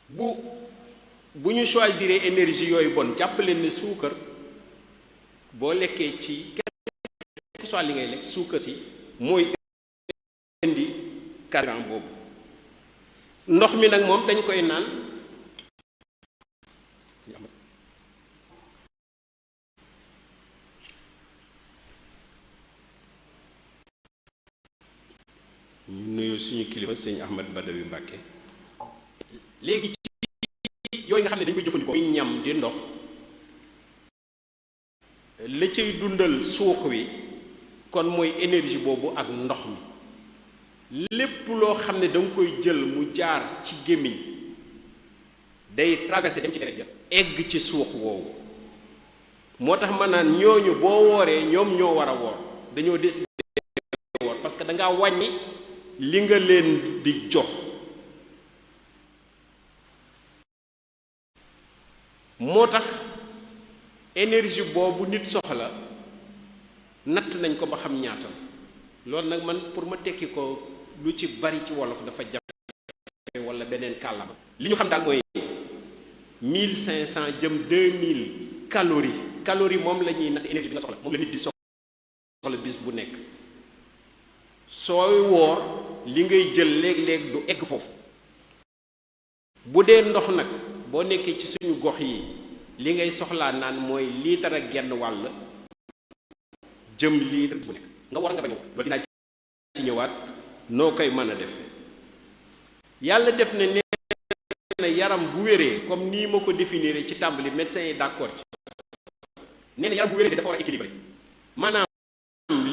bu ñu choisir énergie yooyu bon jàpp leen ne suukar boo lekkee ci quel que soit li ngay lekk suukar si mooy indi carburant boobu ndox mi nag moom dañ koy naan ñu nuyu suñu kilifa sëñ Ahmad Badawi Mbàkke léegi ci yooyu nga xam ne dañ koy jëfandikoo muy ñam di ndox la cay dundal suux wi kon mooy énergie boobu ak ndox mi lépp loo xam ne da nga koy jël mu jaar ci gémmiñ day traversé dem ci deret ja egg ci suux woowu moo tax ma naan ñooñu boo wooree ñoom ñoo war a woor dañoo décidé woor parce que da ngaa wàññi li nga leen di jox moo tax énergie boobu nit soxla natt nañ ko ba xam ñaata loolu nag man pour ma tekki ko lu ci bari ci wolof dafa jafe wala beneen kàllaama li ñu xam daal mooy 1500 jëm 2000 calories moom la ñuy natt énergie bi nga soxla moom la nit di soxla bis bu nekk sooy woor li ngay jël léeg-léeg du egg foofu bu dee ndox nag boo nekkee ci suñu gox yi li ngay soxlaa naan mooy liitar ak genn wàll jëm liitar bu nekk nga war nga bañ a loolu dinaa ci ñëwaat noo koy mën a def yàlla def ne nee na yaram bu wéree comme nii ma ko définir ci tàmbali médecin yi d'accord ci nee na yaram bu wéree dafa war a équilibré maanaam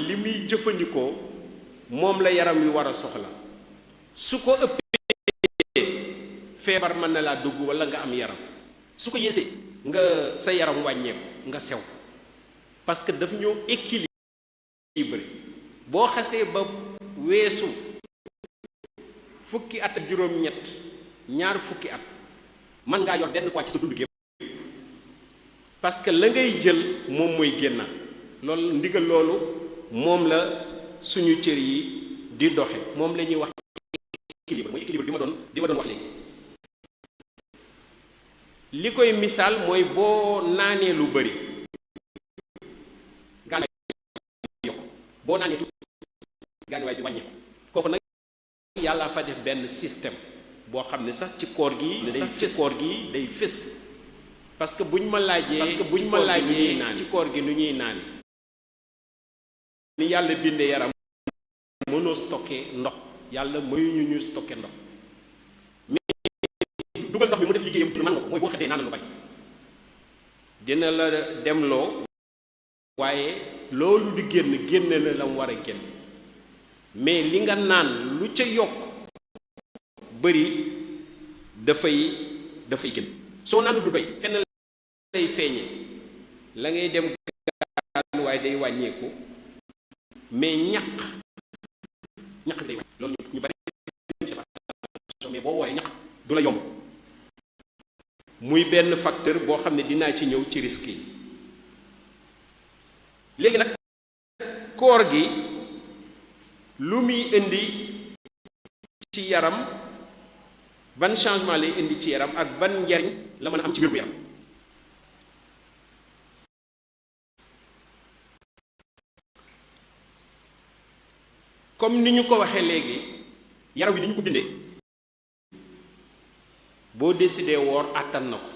li muy jëfandikoo moom la yaram wi war a soxla su ko ëppee feebar mën na laa dugg wala nga am yaram su ko yéesee nga sa yaram wàññeeku nga sew parce que daf ñoo équilibré boo xasee ba weesu fukki at ak juróom-ñett ñaar fukki at mën ngaa yor benn poids ci sa dund gi parce que la ngay jël moom mooy génnaat loolu ndigal loolu moom la suñu cër yi di doxe moom la ñuy wax équilibre mooy équilibre bi ma doon wax léegi. li koy misaal mooy boo naanee lu bari gaanuwaay yokk boo naanee tuuti gaanuwaay bi wàññeeku kooku nag yàlla fa def benn système boo xam ne sax ci koor gi day fës parce que buñ ma laajee ci koor gi nu ñuy naan ni yàlla bindee yaram mënoo stocké ndox yàlla mayuñu ñu stocké ndox mais dugal ndox bi mu def liggéeyam mën nga ko mooy boo xëddee naan lu bari dina la demloo waaye loolu di génn na la mu war a génn mais li nga naan lu ca yokk bëri dafay génn soo naan lu doy fenn lay feeñee la ngay dem gaan waaye day wàññeeku mais ñaq bi day wàññi loolu ñu bari mais boo wooyee ñaq du la yomb muy benn facteur boo xam ne dinaa ci ñëw ci risque yi léegi nag koor gi lu muy indi ci yaram ban changement lay indi ci yaram ak ban njariñ la mën a am ci wér-gu-yaram comme ni ñu ko waxee léegi yaram bi ni ñu ko bindee boo décidé woor àttan na ko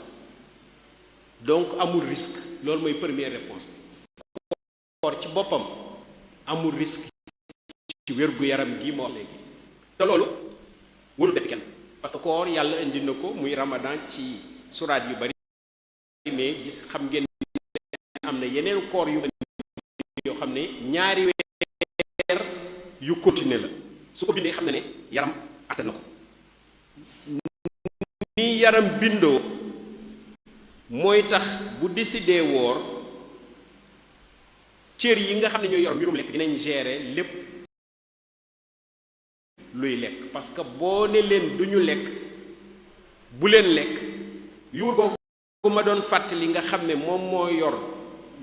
donc amul risque loolu mooy première réponse koor ci boppam amul risque ci wér-gu-yaram gi moo wax léegi te loolu warul bett kenn parce que koor yàlla indi na ko muy ramadan ci suraat yu bari mais gis xam ngeen am na yeneen koor yu yoo xam ne ñaari weer yu continuer la su ko bindee xam na ne yaram attan na ko ni yaram bindoo mooy tax bu décidé woor cër yi nga xam ne ñooy yor mbirum lekk dinañ gérer lépp luy lekk parce que boo ne leen duñu lekk bu leen lekk yuur boobu ma doon fàttali nga xam ne moom moo yor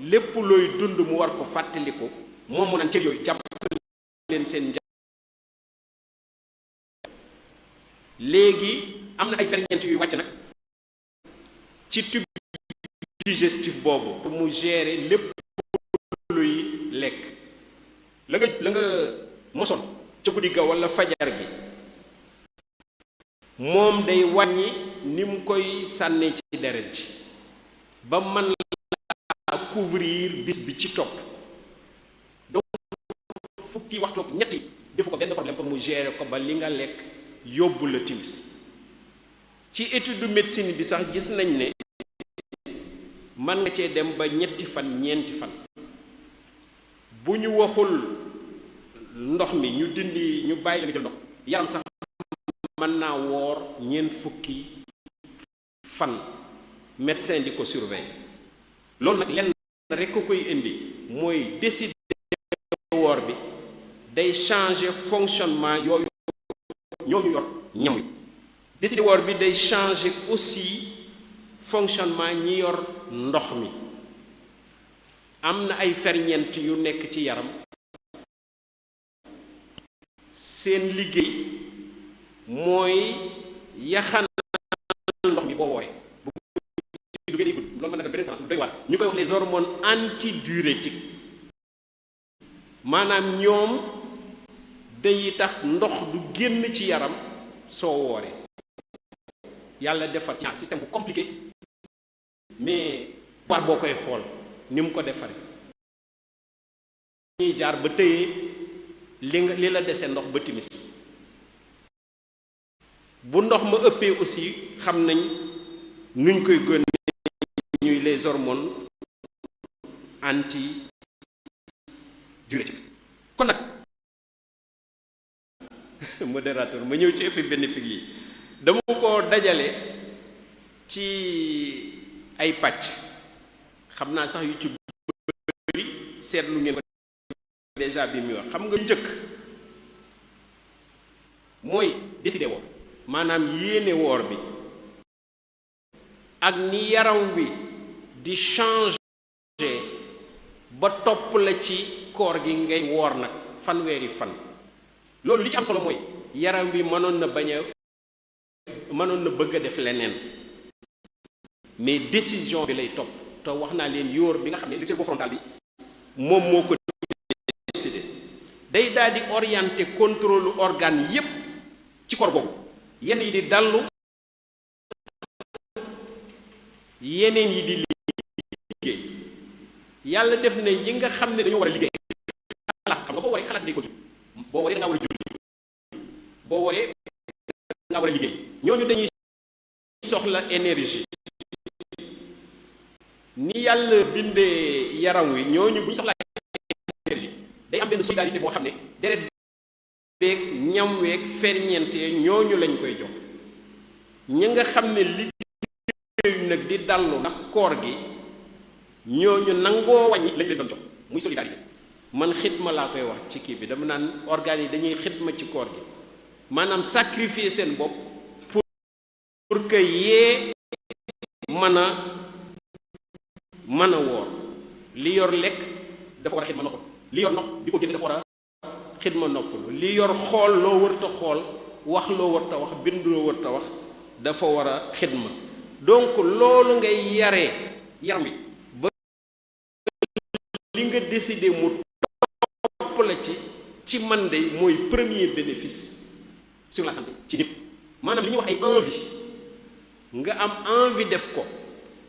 lépp looy dund mu war ko fàttali ko moom mu naan cër yooyu jàpp leen seen léegi am na ay ferñeent yuy wàcc nag ci tube digestif boobu pour mu gérer lépp luy lekk la nga mosoon ca guddi ga walla fajar gi moom day wàññi ni mu koy sànnee ci deret ji ba mën la couvrir bis bi ci topp donc fukki waxtu ak ñetti defu ko benn problème pour mu gérer ko ba li nga lekk yóbbu la timis ci étude médecine bi sax gis nañ ne mën nga cee dem ba ñetti fan ñeenti fan bu ñu waxul ndox mi ñu dindi ñu bàyyi la nga jël ndox yaram sax mën naa woor ñeent fukki fan médecin di ko surveiller loolu nag lenn rek ko koy indi mooy décider woor bi day changer fonctionnement yooyu ñooñu yor ñam wi décider woor bi day changer aussi fonctionnement ñi yor ndox mi am na ay ferñeent yu nekk ci yaram seen liggéey mooy yaxanal ndox mi boo wooree bu duggee day gudd loolu mën na def beneen lu doy waar ñu koy wax les hormones antidiurétiques maanaam ñoom day tax ndox du génn ci yaram soo wooree yàlla defar ci système bu compliqué mais war boo koy xool ni mu ko defaree ñuy jaar ba tëyee li la dese ndox ba timis bu ndox ma ëppee aussi xam nañ nuñ koy gën ñuy les hormones antidiurétiques kon nag modérateur ma ñëw ci effet bénéfique yi dama ko dajale ci ay pàcc xam naa sax yu ci bëri seetlu ngeen ko déjà bi muy wax xam nga njëkk mooy décider woor maanaam yéene woor bi ak ni yaram wi di changer ba ba topp la ci koor gi ngay woor nag fanweeri fan. loolu li ci am solo mooy yaram bi mënoon na bëgg a def leneen mais décision bi lay topp. te wax naa leen yóor bi nga xam ne le cerveau frontal bi moom moo ko décidé day daal di orienté contrôle organe yépp ci koor boobu yenn yi di dallu yeneen yi di liggéey. yàlla def na yi nga xam ne dañoo war a liggéey xalaat xam nga boo waree xalaat day continue boo waree da ngaa war a julli boo waree da ngaa war a liggéey ñooñu dañuy soxla énergie. ni yàlla bindee yaram wi ñooñu bu ñu soxlaa énergie day am benn solidarité boo xam ne deret beeg ñam weeg ferñeente ñooñu lañ koy jox. ñi nga xam ne liggéeyu nag di dallu ndax koor gi ñooñu nangoo wàññi lañ leen doon jox muy solidarité. man xidma laa koy wax ci kii bi dama naan organes yi dañuy xidma ci koor gi maanaam sacrifier seen bopp pour que yee mën a woor. li yor lekk dafa war a xidma noppalu li yor ndox di ko génne dafa war a xidma noppalu li yor xool loo wërta xool wax loo wërta wax bind loo wërta wax dafa war a xidma. donc loolu ngay yaree yaram wi ba li nga décider mu topp la ci man de mooy premier bénéfice sur la santé ci nit. maanaam li ñuy wax ay envie nga am envie def ko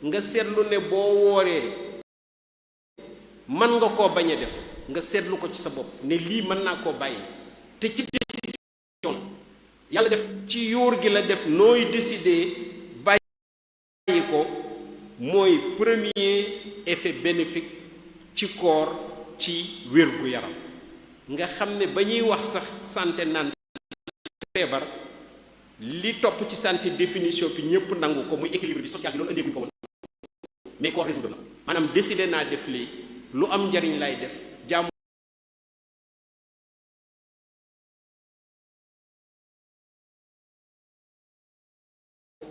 nga seetlu ne boo wooree mën nga koo bañ a def nga seetlu ko ci sa bopp ne lii mën naa koo bàyyi te ci décision la yàlla def ci yóor gi la def nooy décider bàyyi ko mooy premier effet bénéfique ci koor ci wér-gu-yaram. nga xam ne ba ñuy wax sax santé naan feebar li topp ci santé définition bi ñëpp nangu ko muy équilibre bi social bi loolu andeeguñ ko woon mais koor résoudre na maanaam décidé naa def lii lu am njariñ lay def jàmm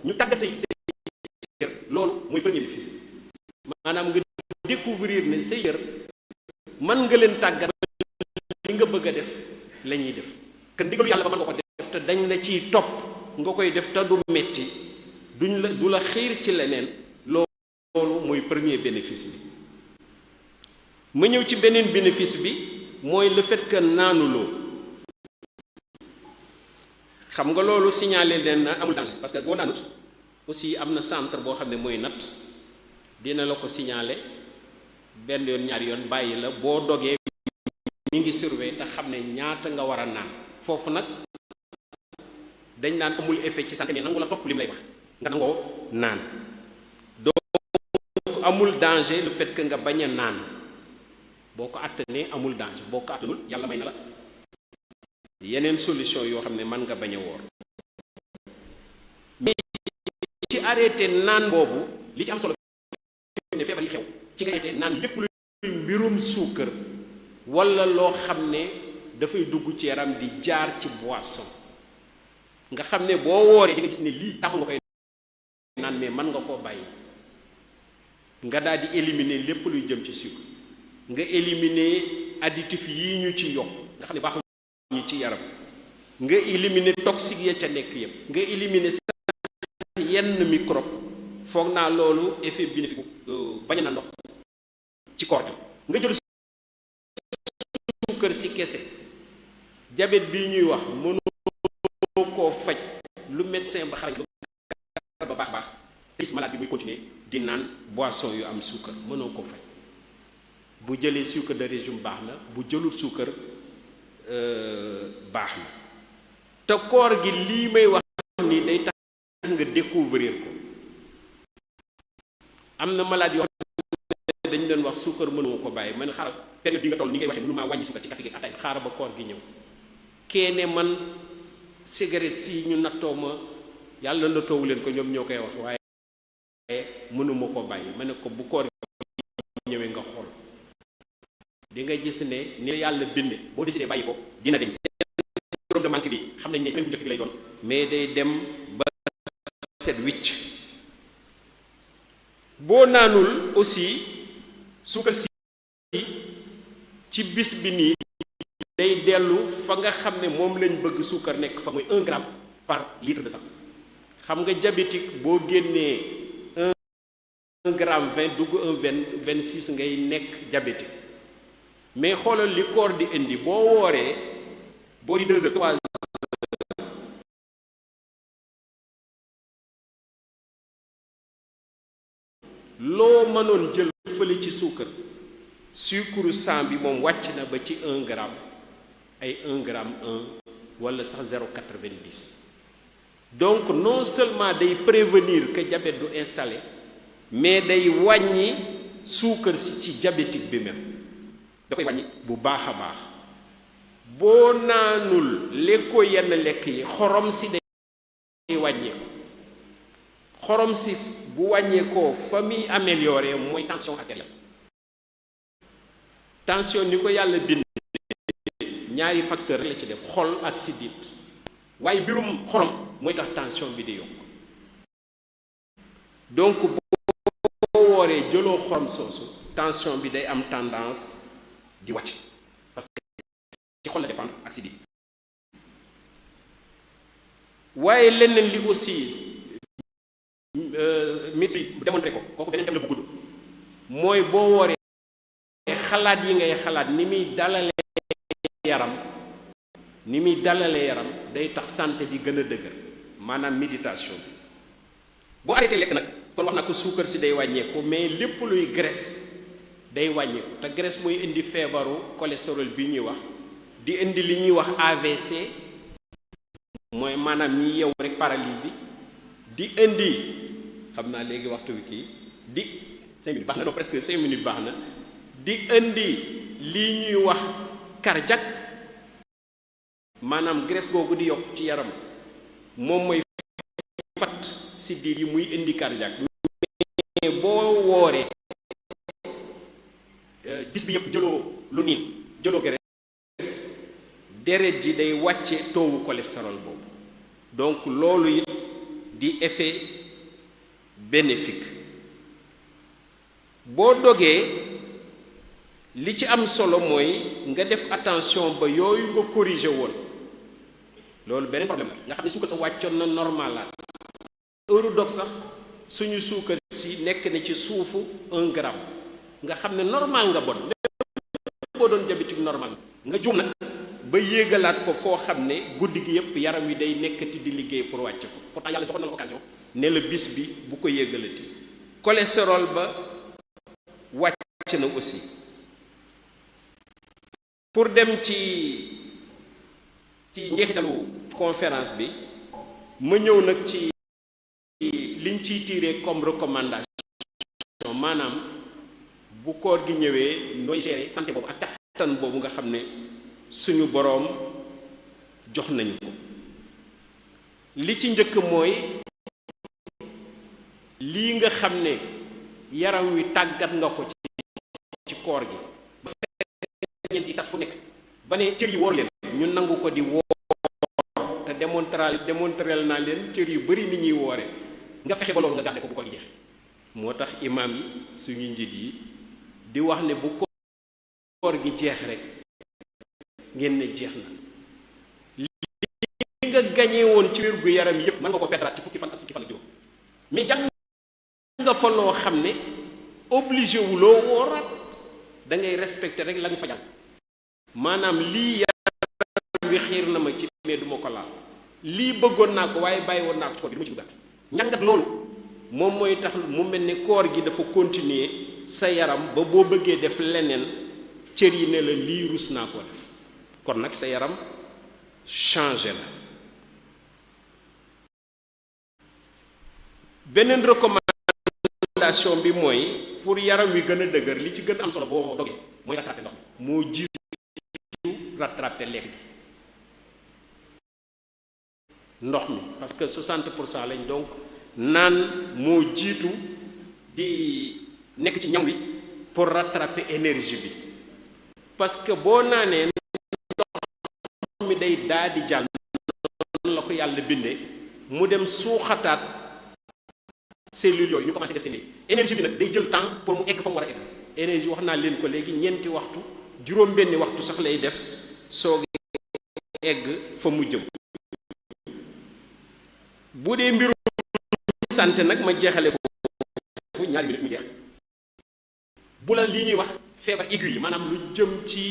ñu tàggat say cër loolu mooy premier bénéfice maanaam nga découvrir ne say cër mën nga leen tàggat li nga bëgg a def la ñuy def kan ndigalu yàlla ba mën nga ko def te dañ la ciy topp nga koy def te du metti du la xiir ci leneen loolu mooy premier bénéfice bi. ma ñëw ci beneen bénéfice bi mooy le fait que naanuloo xam nga loolu signalé leen na amul danger parce que boo naanut aussi am na centre boo xam ne mooy natt dina la ko signalé benn yoon ñaari yoon bàyyi la boo dogee mi ngi surveiller te xam ne ñaata nga war a naan foofu nag dañ naan amul effet ci santé mais nangu la topp li mu lay wax nga nangoo naan donc amul danger le fait que nga bañ a naan boo ko attanee amul danger boo ko attanul yàlla may na la yeneen solution yoo xam ne mën nga bañ a woor mais ci arrêté naan boobu li ci am solo ne feebar yi xew ci nga arrêté naan lépp luy mbirum suukar wala loo xam ne dafay dugg ci yaram di jaar ci boisson nga xam ne boo wooree di nga gis ne lii tàmm nga koy naan mais mën nga koo bàyyi nga daal di éliminer lépp luy jëm ci sucre nga éliminer additif yii ñu ci yokk nga xam ne baaxuñu ci yaram nga éliminer toxique ya ca nekk yëpp nga éliminer sax yenn microbe foog naa loolu effet bénéfique bañ na ndox ci koor gi nga jël suukar si kese diabète bii ñuy wax mënoo koo faj lu médecin ba xarañ lu ba baax gis malade bi muy continuer di naan boisson yu am suukar mënoo koo faj bu jëlee sucre de régime baax na bu jëlut suukar baax na te koor gi lii may wax ni day tax nga découvrir ko am na malade yoo xam ne dañ doon wax suukar mënuma ko bàyyi man xaaral période bi nga toll ni ngay waxee mënu maa wàññi suukar ci café gi ataay xaaral ba koor gi ñëw keene man cigarette si ñu nattoo ma yàlla nattoowu leen ko ñoom ñoo koy wax waaye mënuma ko bàyyi ma ne ko bu koor gi ñëwee nga xool di nga gis ne ni yàlla binde boo décidé bàyyi ko dina deñ syndrome de manque bi xam nañ ne semaine bu njëkk bi lay doon mais day dem ba set wicc boo naanul aussi suukar si ci bis bi nii day dellu fa nga xam ne moom lañ bëgg suukar nekk fa mooy 1 gramme par litre de sang. xam nga diabétique boo génnee 1 gramme 20 dugg 26 ngay nekk diabétique mais xoolal li koor di indi boo wooree boo di 2 heures 3 heures loo mënoon jël fële ci suukar sucre sang bi moom wàcc na ba ci 1 gramme ay 1 gramme 1 wala sax 0,90. donc non seulement day prévenir que diabète du installé mais day wàññi suukar si ci diabétique bi même da koy wàññi bu baax a baax. boo naanul lekkoo yenn lekk yi xorom si day wàññeeku. xorom si bu wàññeekoo fa muy amélioré mooy tension artérielle. tension ni ko yàlla bind ñaari facteur rek la ci def xol ak sidit waaye mbirum xorom mooy tax tension bi di yokk. donc boo wooree jëloo xorom soosu tension bi day am tendance di wàcc parce que ci xol la dépendre ak sidit. waaye leneen li aussi médecine bi démontré ko kooku beneen dem la bu gudd mooy boo wooree xalaat yi ngay xalaat ni muy dalalee yaram day tax santé bi gën a dëgër maanaam méditation bi. boo arrêté lekk nag kon wax naa ko suukar si day wàññeeku mais lépp luy graisse day wàññeeku te graisse mooy indi feebaru cholestérol bi ñuy wax di indi li ñuy wax AVC mooy maanaam ñi yeewu rek paralysie di indi xam naa léegi waxtu wi kii di 5 minutes baax na non presque 5 minutes baax na di indi lii ñuy wax cardiaque maanaam graisse googu di yokk ci yaram moom mooy fat siddiit yi muy indi cardiaque mais boo wooree bis bi yëpp jëloo lu niin jëloo graisse deret ji day wàcce toowu cholestérol boobu donc loolu it di effet bénéfique. boo dogee li ci am solo mooy nga def attention ba yooyu nga corriger woon loolu beneen problème la nga xam ne suukar sa wàccoon na normal la heure dog sax suñu suukar si nekk na ci suufu 1 gramme nga xam ne normal nga bon même boo doon diabétique normal nga juum nag ba yéegalaat ko foo xam ne guddi gi yëpp yaram wi day nekkati di liggéey pour wàcc ko pourtant yàlla joxoon na la occasion ne la bis bi bu ko yéegalati. cholestérol ba wàcc na aussi. pour dem ci njeexitalu conférence bi ma ñëw nag ci liñ ciy tiré comme recommandation maanaam bu koor gi ñëwee nooy gérer santé boobu ak kattan boobu nga xam ne suñu boroom jox nañu ko. li ci njëkk mooy lii nga xam ne yaram wi tàggat nga ko ci koor gi ba fekk ñeent yi tas fu nekk ba ne cër yi wóor leen ñu nangu ko di woor te démontrel naa leen cër yu bari ni ñuy woore nga fexe ba loolu nga garder ko bu koor gi jeexee. moo tax imaam yi suñu njiit yi di wax ne bu koor gi jeex rek ngeen ne jeex na li nga gañee woon ci wér gu yaram yépp mën nga ko petraat ci fukki fan ak juróom mais jàng nga fa loo xam ne obligé wu loo wooraat da ngay respecter rek la nga fa jàng maanaam lii yaram wi xiir na ma ci mais du ma ko laal lii bëggoon naa ko waaye bàyyi woon naa ko ci koor gi du ma ci duggaat njàngat loolu moom mooy tax mu mel ne koor gi dafa continuer sa yaram ba boo bëggee def leneen cër yi ne la lii rus naa koo def kon nag sa yaram changé la. beneen recommandation bi mooy pour yaram wi gën a dëgër li ci gën am solo boo dogee mooy rattraper ndox mi moo jiitu rattraper lekk bi ndox mi parce que 60% lañ donc naan moo jiitu di nekk ci ñam wi pour rattraper énergie bi parce que boo naanee ndox mi day daa di jàll noonu la ko yàlla bindee mu dem suuxataat cellules yooyu ñu commencé def seen énergie bi nag day jël temps pour mu egg fa mu war a egg énergie wax naa leen ko léegi ñeenti waxtu juróom-benni waxtu sax lay def soog egg fa mu jëm. bu dee mbirum santé nag ma jeexale foofu ñaari minute mu jeex. bu la lii ñuy wax feebar aigu yi maanaam lu jëm ci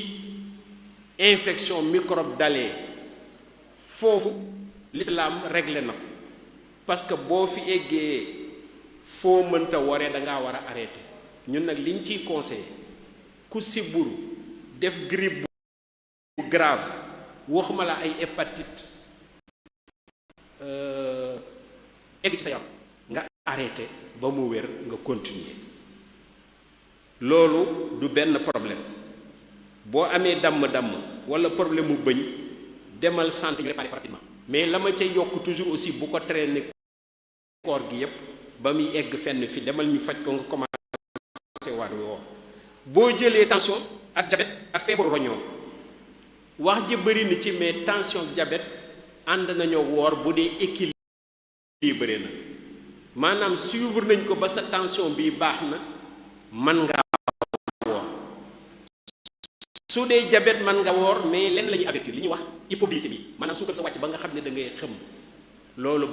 infection microbe dalee foofu l'islam réglé na ko parce que boo fi eggee foo mënta waree da ngaa war a arrêté ñun nag liñ ciy conseillé ku siburu def grippe bu grave waxuma la ay hépatite egg ci sa yaram nga arrêté ba mu wér nga continuer loolu du benn problème boo amee damm-damm wala problème mu bëñ demal santé ñu réparé rapidement mais la ma ca yokk toujours aussi bu ko traîner koor gi yépp ba muy egg fenn fi demal ñu faj ko nga commencé waat woor boo jëlee tension ak diabète ak feebaru roñoo wax ji bëri na ci mais tension diabète ànd nañoo woor bu dee équilibré na maanaam suivre nañ ko ba sa tension bi baax na man nga woor su dee diabète man nga woor mais lenn la ñuy avertir li ñuy wax hypoglycémie maanaam suukar sa wàcc ba nga xam ne da ngay xëm loolu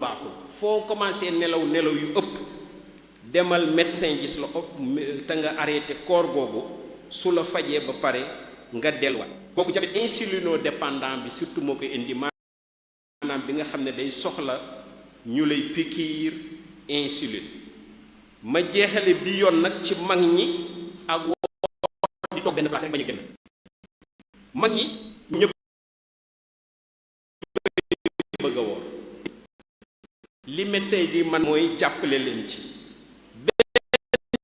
baaxul foo commencé nelaw yu ëpp demal médecin gis la ëpp te nga arrêté koor googu su la fajee ba pare nga delluwaat kooku diabète insulino dépendant bi surtout moo koy indi maanaam bi nga xam ne day soxla ñu lay pikiir insuline ma jeexale bi yoon nag ci mag ñi ak woor di toog benn place rek bañ a génn mag ñi ñëpp bëgg a woor li médecin di man mooy jàppale leen ci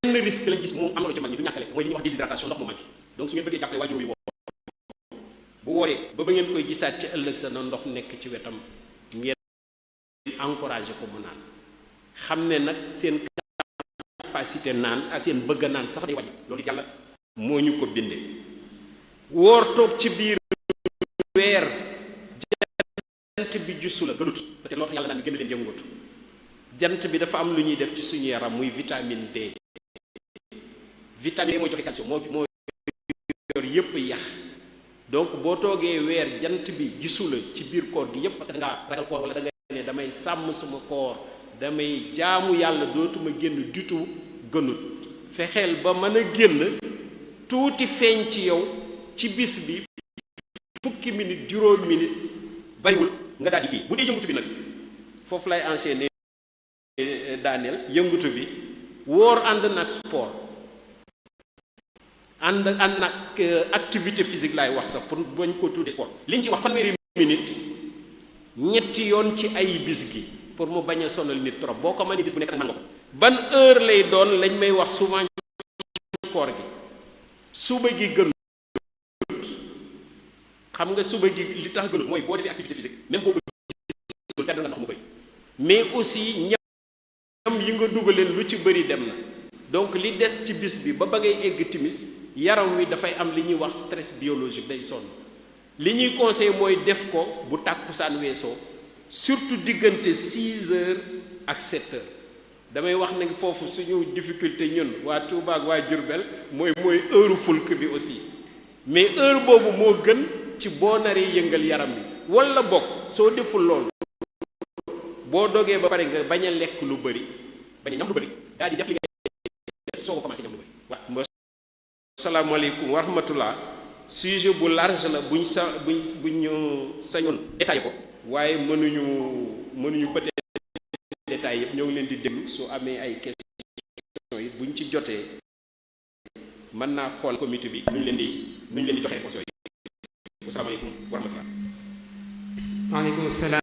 benn risque lañ gis moom am na ci mag ñi du ñàkk lekk mooy li ñuy wax déshydratation ndox mu manqué donc su ngeen bëggee jàppale waajur yu woor bu wooree ba ngeen koy gisaat ci ëllëg sa na ndox nekk ci wetam ngeen encouragé ko mu naan xam ne nag seen capacité naan ak seen bëgg a naan sax day wàññi loolu yàlla moo ñu ko bindee woor toog ci biir weer jant bi gisu la gënut peut-être loo tax yàlla naan génn leen yëngatu jant bi dafa am lu ñuy def ci suñu yaram muy vitamine D vitamine D mooy joxe calcium moo yor yëpp yax donc boo toogee weer jant bi gisu la ci biir koor gi yëpp parce que da ngaa ragal koor wala da nga ne damay sàmm sama koor damay jaamu yàlla dootuma génn du tout gënut fexeel ba mën a génn tuuti feeñ ci yow ci bis bi fukki minute juróom minute bariwul nga daal di kii bu dee yëngutu bi nag foofu lay enchaîner daaneel yëngutu bi woor ànd nag sport ànd nag activité physique laay wax sax pour bañ ko tuddee sport liñ ci wax fanweeri minute ñetti yoon ci ay bis gi pour mu bañ a sonal nit trop boo ko mënee bis bu nekk nag mën nga ko ban heure lay doon lañ may wax souvent ci koor gi suba gi gënut xam nga suba gi li tax gënut mooy boo defee activité physique même boo ko gisul perdre nga ndox mu bëri mais aussi ñam yi nga dugaleen lu ci bëri dem na donc li des ci bis bi ba ngay egg timis yaram wi dafay am li ñuy wax stress biologique day sonn li ñuy conseil mooy def ko bu tàkkusaan weesoo surtout diggante 6 heures ak 7 heures damay wax ne foofu suñu difficulté ñun waa Touba ak waa Diourbel mooy heure fulk bi aussi mais heure boobu moo gën ci boo naree yëngal yaram bi wala bokk soo deful loolu boo dogee ba pare nga bañ a lekk lu bëri bañ a ñam lu bëri daal di def li ngay def soo ko commencé ñam lu bëri waaw. asalaamaaleykum wa rahmatullah sujet bu large la buñ ñu sañoon détaillé ko waaye mënuñu peut-être détail yëpp ñoo ngi leen di déglu su amee ay questions yi buñ ci jotee mën naa xool comité bi nuñ leen di joxe réponse yooyu. asalaamaaleykum wa rahmatullah. waaleykum salaam.